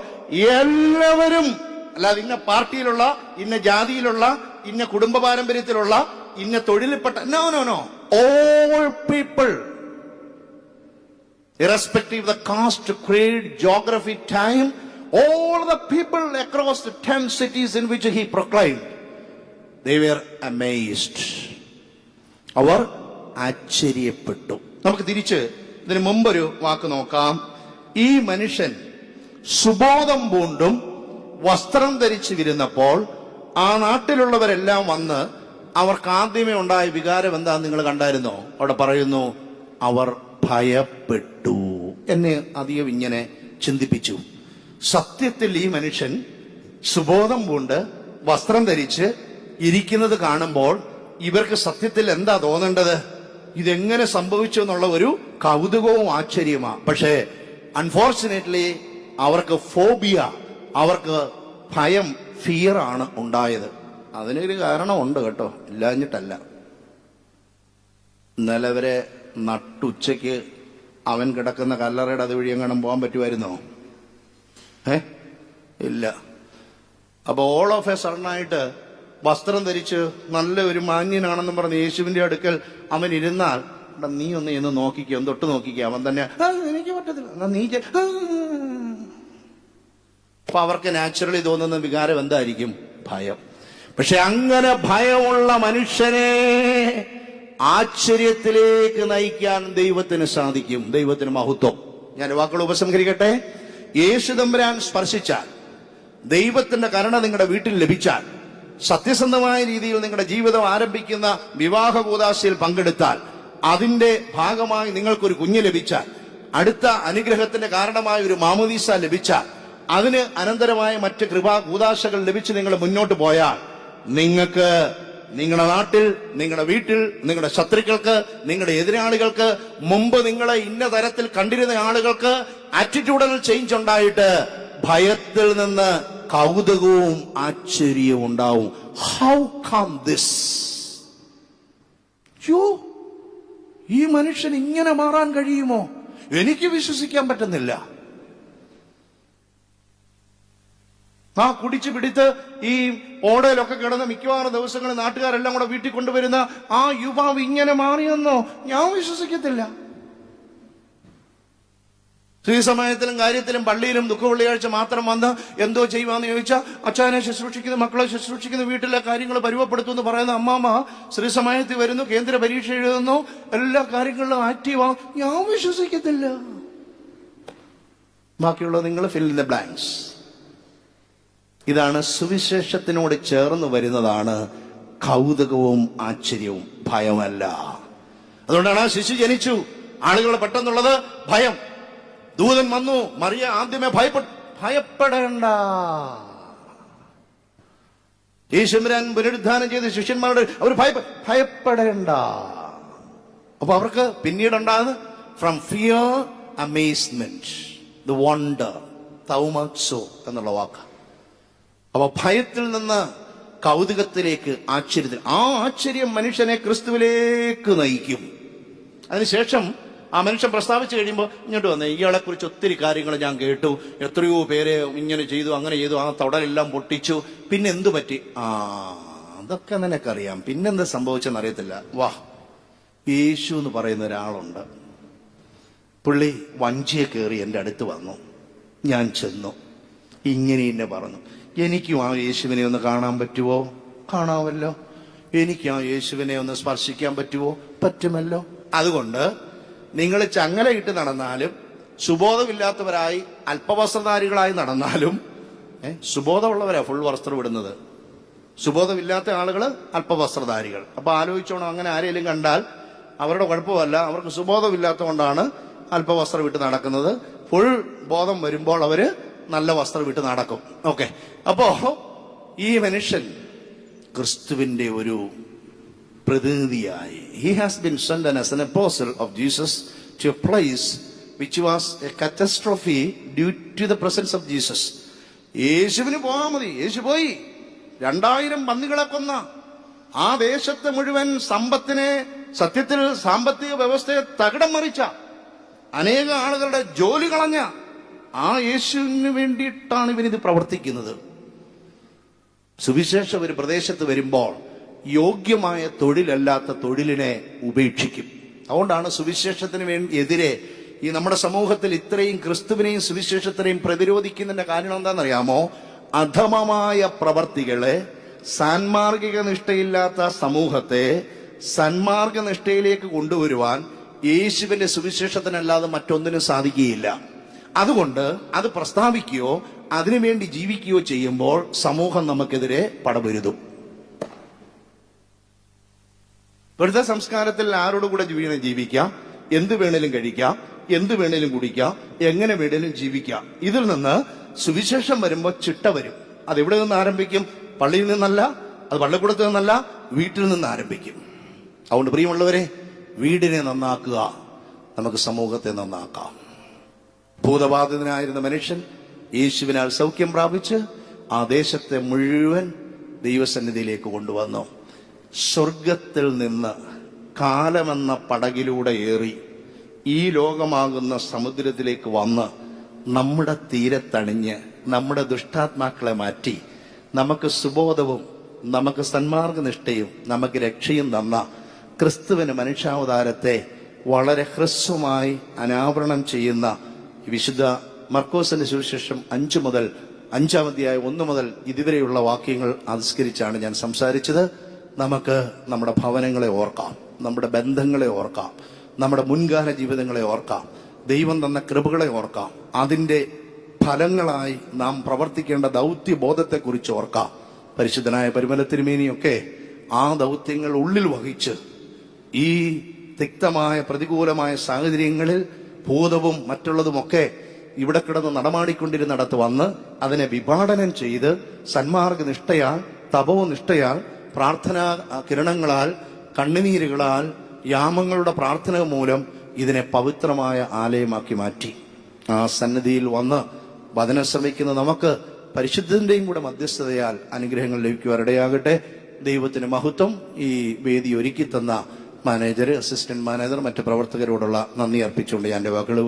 എല്ലാവരും, അല്ലാതെ ഇന്ന പാർട്ടിയിലുള്ള, ഇന്ന ജാതിയിലുള്ള, ഇന്ന കുടുംബ പാരമ്പര്യത്തിലുള്ള, ഇന്ന തൊഴിലിൽപ്പെട്ട, no no no, all people, irrespective of the caste, creed, geography, time, all the people across the 10 cities in which he proclaimed, they were amazed. അവർ ആശ്ചര്യപ്പെട്ടു. നമുക്ക് തിരിച്ച് ഇതിന് മുമ്പൊരു വാക്ക് നോക്കാം. ഈ മനുഷ്യൻ സുബോധം പൂണ്ടും വസ്ത്രം ധരിച്ചു വരുന്നപ്പോൾ ആ നാട്ടിലുള്ളവരെല്ലാം വന്ന് അവർക്ക് ആദ്യമേ ഉണ്ടായ വികാരം എന്താ നിങ്ങൾ കണ്ടായിരുന്നോ? അവിടെ പറയുന്നു, അവർ ഭയപ്പെട്ടു. എന്നെ അധികം ഇങ്ങനെ ചിന്തിപ്പിച്ചു. സത്യത്തിൽ ഈ മനുഷ്യൻ സുബോധം പൂണ്ട് വസ്ത്രം ധരിച്ച് ഇരിക്കുന്നത് കാണുമ്പോൾ ഇവർക്ക് സത്യത്തിൽ എന്താ തോന്നേണ്ടത്? ഇതെങ്ങനെ സംഭവിച്ചു എന്നുള്ള ഒരു കൗതുകവും ആശ്ചര്യമാണ്. പക്ഷേ അൺഫോർച്ചുനേറ്റ്ലി അവർക്ക് ഫോബിയ, അവർക്ക് ഭയം, ഫിയർ ആണ് ഉണ്ടായത്. അതിനൊരു കാരണമുണ്ട് കേട്ടോ, ഇല്ലാഞ്ഞിട്ടല്ല. ഇന്നലെ വരെ നട്ടുച്ചയ്ക്ക് അവൻ കിടക്കുന്ന കല്ലറയുടെ അതുവഴി എങ്ങാനും പോകാൻ പറ്റുമായിരുന്നോ? ഇല്ല. അപ്പൊ ഓൾ ഓഫ് എ സഡനായിട്ട് വസ്ത്രം ധരിച്ച് നല്ല ഒരു മാന്യനാണെന്നും പറഞ്ഞ് യേശുവിന്റെ അടുക്കൽ അവൻ ഇരുന്നാൽ, നീ ഒന്ന് എന്ന് നോക്കിക്കോ, തൊട്ട് നോക്കിക്കോ. അവൻ തന്നെ എനിക്ക് പറ്റത്തില്ല, നീ. അപ്പൊ അവർക്ക് നാച്ചുറലി തോന്നുന്ന വികാരം എന്തായിരിക്കും? ഭയം. പക്ഷെ അങ്ങനെ ഭയമുള്ള മനുഷ്യനെ ആശ്ചര്യത്തിലേക്ക് നയിക്കാൻ ദൈവത്തിന് സാധിക്കും. ദൈവത്തിന് മഹത്വം. ഞാൻ വാക്കുകൾ ഉപസംഹരിക്കട്ടെ. യേശു തമ്പുരാൻ സ്പർശിച്ചാൽ, ദൈവത്തിന്റെ കരുണ നിങ്ങളുടെ വീട്ടിൽ ലഭിച്ചാൽ, സത്യസന്ധമായ രീതിയിൽ നിങ്ങളുടെ ജീവിതം ആരംഭിക്കുന്ന വിവാഹ കൂദാശയിൽ പങ്കെടുത്താൽ, അതിന്റെ ഭാഗമായി നിങ്ങൾക്കൊരു കുഞ്ഞ് ലഭിച്ചാൽ, അടുത്ത അനുഗ്രഹത്തിന്റെ കാരണമായ ഒരു മാമോദീസ ലഭിച്ചാൽ, അതിന് അനന്തരമായ മറ്റ് കൃപാ കൂദാശകൾ ലഭിച്ച് നിങ്ങൾ മുന്നോട്ട് പോയാൽ, നിങ്ങൾക്ക് നിങ്ങളുടെ നാട്ടിൽ, നിങ്ങളുടെ വീട്ടിൽ, നിങ്ങളുടെ ശത്രുക്കൾക്ക്, നിങ്ങളുടെ എതിരാളികൾക്ക്, മുമ്പ് നിങ്ങളെ ഇന്ന തരത്തിൽ കണ്ടിരുന്ന ആളുകൾക്ക് ആറ്റിറ്റ്യൂഡൽ ചേഞ്ച് ഉണ്ടായിട്ട് ഭയത്തിൽ നിന്ന് കൗതുകവും ആശ്ചര്യവും ഉണ്ടാവും. How come this? ഈ മനുഷ്യൻ ഇങ്ങനെ മാറാൻ കഴിയുമോ? എനിക്ക് വിശ്വസിക്കാൻ പറ്റുന്നില്ല. ആ കുടിച്ചു പിടിത്ത് ഈ ഓടയിലൊക്കെ കിടന്ന് മിക്കവാറും ദിവസങ്ങളിൽ നാട്ടുകാരെല്ലാം കൂടെ വീട്ടിൽ കൊണ്ടുവരുന്ന ആ യുവാവ് ഇങ്ങനെ മാറിയെന്നോ? ഞാൻ വിശ്വസിക്കത്തില്ല. ശ്രീസമയത്തിലും കാര്യത്തിലും പള്ളിയിലും ദുഃഖ വെള്ളിയാഴ്ച മാത്രം വന്ന് എന്തോ ചെയ്യുവാന്ന് ചോദിച്ചാൽ, അച്ഛനെ ശുശ്രൂഷിക്കുന്ന, മക്കളെ ശുശ്രൂഷിക്കുന്ന, വീട്ടിലെ കാര്യങ്ങൾ പരുവപ്പെടുത്തുമെന്ന് പറയുന്ന അമ്മാമ്മ ശ്രീസമയത്തിൽ വരുന്നു, കേന്ദ്ര പരീക്ഷ എഴുതുന്നു, എല്ലാ കാര്യങ്ങളിലും ആക്റ്റീവാ. ഞാൻ വിശ്വസിക്കത്തില്ല. ബാക്കിയുള്ളത് നിങ്ങൾ ഫിൽ ഇൻ ദ ബ്ലാങ്ക്സ്. ഇതാണ് സുവിശേഷത്തിനോട് ചേർന്ന് വരുന്നതാണ് കൗതുകവും ആശ്ചര്യവും, ഭയമല്ല. അതുകൊണ്ടാണ് ആ ശിശു ജനിച്ചു. ആളുകൾ പെട്ടെന്നുള്ളത് ഭയം. ദൂതൻ വന്നു, മറിയ ആദ്യമേ ഭയപ്പെടേണ്ട. യേശുരാൻ പുനരുദ്ധാനം ചെയ്ത് ശിഷ്യന്മാരോട് അവർ ഭയപ്പെടേണ്ട. അപ്പൊ അവർക്ക് പിന്നീടുണ്ടാകുന്നത് from fear amazement, the wonder, തൗമത്സോ എന്നുള്ള വാക്ക്. അപ്പൊ ഭയത്തിൽ നിന്ന് കൗതുകത്തിലേക്ക്, ആശ്ചര്യത്തിൽ. ആ ആശ്ചര്യം മനുഷ്യനെ ക്രിസ്തുവിലേക്ക് നയിക്കും. അതിനുശേഷം ആ മനുഷ്യൻ പ്രസ്താവിച്ചു കഴിയുമ്പോൾ ഇങ്ങോട്ട് വന്നേ, ഇയാളെ കുറിച്ച് ഒത്തിരി കാര്യങ്ങൾ ഞാൻ കേട്ടു, എത്രയോ പേരെ ഇങ്ങനെ ചെയ്തു, അങ്ങനെ ചെയ്തു, ആ തൊടലെല്ലാം പൊട്ടിച്ചു, പിന്നെ എന്തു പറ്റി? അതൊക്കെ നിനക്കറിയാം, പിന്നെന്താ സംഭവിച്ചെന്ന് അറിയത്തില്ല. വാ, യേശു എന്ന് പറയുന്ന ഒരാളുണ്ട്. പുള്ളി വഞ്ചിയെ കയറി എൻ്റെ അടുത്ത് വന്നു. ഞാൻ ചെന്നു, ഇങ്ങനെ എന്നെ പറഞ്ഞു, എനിക്കും ആ യേശുവിനെ ഒന്ന് കാണാൻ പറ്റുമോ? കാണാമല്ലോ. എനിക്ക് ആ യേശുവിനെ ഒന്ന് സ്പർശിക്കാൻ പറ്റുമോ? പറ്റുമല്ലോ. അതുകൊണ്ട് നിങ്ങൾ ചങ്ങലയിട്ട് നടന്നാലും, സുബോധമില്ലാത്തവരായി അല്പവസ്ത്രധാരികളായി നടന്നാലും, സുബോധമുള്ളവരാ ഫുൾ വസ്ത്രം ഇടുന്നത്, സുബോധമില്ലാത്ത ആളുകൾ അല്പവസ്ത്രധാരികൾ. അപ്പൊ ആലോചിച്ചോണം, അങ്ങനെ ആരെങ്കിലും കണ്ടാൽ അവരുടെ കുഴപ്പമല്ല, അവർക്ക് സുബോധമില്ലാത്ത കൊണ്ടാണ് അല്പവസ്ത്രം ഇട്ട് നടക്കുന്നത്. ഫുൾ ബോധം വരുമ്പോൾ അവര് നല്ല വസ്ത്രം ഇട്ട് നടക്കും. ഓക്കെ. അപ്പോ ഈ മനുഷ്യൻ ക്രിസ്തുവിന്റെ ഒരു പ്രതിനിധിയായി, he has been sent as an apostle of Jesus to a place which was a catastrophe due to the presence of Jesus. യേശുവിന് പോകാൻ മതി, യേശു പോയി. 2000 പന്നികളെ കൊന്ന, ആ ദേശത്തെ മുഴുവൻ സമ്പത്തിനെ, സത്യത്തിൽ സാമ്പത്തിക വ്യവസ്ഥയെ തകിടം മറിച്ച, അനേക ആളുകളുടെ ജോലി കളഞ്ഞ ആ യേശുവിന് വേണ്ടിയിട്ടാണ് ഇവനിത് പ്രവർത്തിക്കുന്നത്. സുവിശേഷം ഒരു പ്രദേശത്ത് വരുമ്പോൾ യോഗ്യമായ തൊഴിലല്ലാത്ത തൊഴിലിനെ ഉപേക്ഷിക്കും. അതുകൊണ്ടാണ് സുവിശേഷത്തിന് എതിരെ ഈ നമ്മുടെ സമൂഹത്തിൽ ഇത്രയും ക്രിസ്തുവിനെയും സുവിശേഷത്തിനെയും പ്രതിരോധിക്കുന്നതിന്റെ കാരണം എന്താണെന്നറിയാമോ? അധമമായ പ്രവർത്തികളെ, സാൻമാർഗിക നിഷ്ഠയില്ലാത്ത സമൂഹത്തെ സന്മാർഗ നിഷ്ഠയിലേക്ക് കൊണ്ടുവരുവാൻ യേശുവിന്റെ സുവിശേഷത്തിനല്ലാതെ മറ്റൊന്നിനും സാധിക്കുകയില്ല. അതുകൊണ്ട് അത് പ്രസ്താവിക്കുകയോ അതിനുവേണ്ടി ജീവിക്കുകയോ ചെയ്യുമ്പോൾ സമൂഹം നമുക്കെതിരെ പടപൊരുതും. വെറുതെ സംസ്കാരത്തിൽ ആരോടുകൂടെ ജീവിക്കാം, എന്ത് വേണേലും കഴിക്കാം, എന്ത് വേണേലും കുടിക്കാം, എങ്ങനെ വേണേലും ജീവിക്കാം. ഇതിൽ നിന്ന് സുവിശേഷം വരുമ്പോൾ ചിട്ട വരും. അതെവിടെ നിന്ന് ആരംഭിക്കും? പള്ളിയിൽ നിന്നല്ല, അത് പള്ളിക്കൂടത്തിൽ നിന്നല്ല, വീട്ടിൽ നിന്ന് ആരംഭിക്കും. അതുകൊണ്ട് പ്രിയമുള്ളവരെ, വീടിനെ നന്നാക്കുക, നമുക്ക് സമൂഹത്തെ നന്നാക്കാം. ഭൂതബാധിതനായിരുന്ന മനുഷ്യൻ യേശുവിനാൽ സൗഖ്യം പ്രാപിച്ച് ആ ദേശത്തെ മുഴുവൻ ദൈവസന്നിധിയിലേക്ക് കൊണ്ടുവന്നു. സ്വർഗത്തിൽ നിന്ന് കാലമെന്ന പടകിലൂടെ ഏറി ഈ ലോകമാകുന്ന സമുദ്രത്തിലേക്ക് വന്ന് നമ്മുടെ തീരത്തണിഞ്ഞ് നമ്മുടെ ദുഷ്ടാത്മാക്കളെ മാറ്റി നമുക്ക് സുബോധവും നമുക്ക് സന്മാർഗനിഷ്ഠയും നമുക്ക് രക്ഷയും തന്ന ക്രിസ്തുവിന് മനുഷ്യാവതാരത്തെ വളരെ ഹ്രസ്വമായി അനാവരണം ചെയ്യുന്ന വിശുദ്ധ മർക്കോസിന്റെ സുവിശേഷം 5 മുതൽ 5-ാം അധ്യായം 1 മുതൽ ഇതുവരെയുള്ള വാക്യങ്ങൾ ആവിഷ്കരിച്ചാണ് ഞാൻ സംസാരിച്ചത്. നമുക്ക് നമ്മുടെ ഭവനങ്ങളെ ഓർക്കാം, നമ്മുടെ ബന്ധങ്ങളെ ഓർക്കാം, നമ്മുടെ മുൻകാല ജീവിതങ്ങളെ ഓർക്കാം, ദൈവം തന്ന കൃപകളെ ഓർക്കാം, അതിന്റെ ഫലങ്ങളായി നാം പ്രവർത്തിക്കേണ്ട ദൗത്യബോധത്തെക്കുറിച്ച് ഓർക്കാം. പരിശുദ്ധനായ പരിമല തിരുമേനിയൊക്കെ ആ ദൗത്യങ്ങൾ ഉള്ളിൽ വഹിച്ച് ഈ തിക്തമായ പ്രതികൂലമായ സാഹചര്യങ്ങളിൽ ഭൂതവും മറ്റുള്ളതുമൊക്കെ ഇവിടെ കിടന്ന് നടമാടിക്കൊണ്ടിരുന്നിടത്ത് വന്ന് അതിനെ വിഭാടനം ചെയ്ത് സന്മാർഗനിഷ്ഠയാൽ, തപോനിഷ്ഠയാൽ, പ്രാർത്ഥനാ കിരണങ്ങളാൽ, കണ്ണുനീരുകളാൽ, യാമങ്ങളുടെ പ്രാർത്ഥന മൂലം ഇതിനെ പവിത്രമായ ആലയമാക്കി മാറ്റി. ആ സന്നിധിയിൽ വന്ന് വചനം ശ്രമിക്കുന്ന നമുക്ക് പരിശുദ്ധന്റെയും കൂടെ മധ്യസ്ഥതയാൽ അനുഗ്രഹങ്ങൾ ലഭിക്കുവാനിടയാകട്ടെ. ദൈവത്തിന് മഹത്വം. ഈ വേദി ഒരുക്കി തന്ന മാനേജർ, അസിസ്റ്റന്റ് മാനേജർ, മറ്റു പ്രവർത്തകരോടുള്ള നന്ദി അർപ്പിച്ചുകൊണ്ട് ഞാൻ എന്റെ വാക്കുകൾ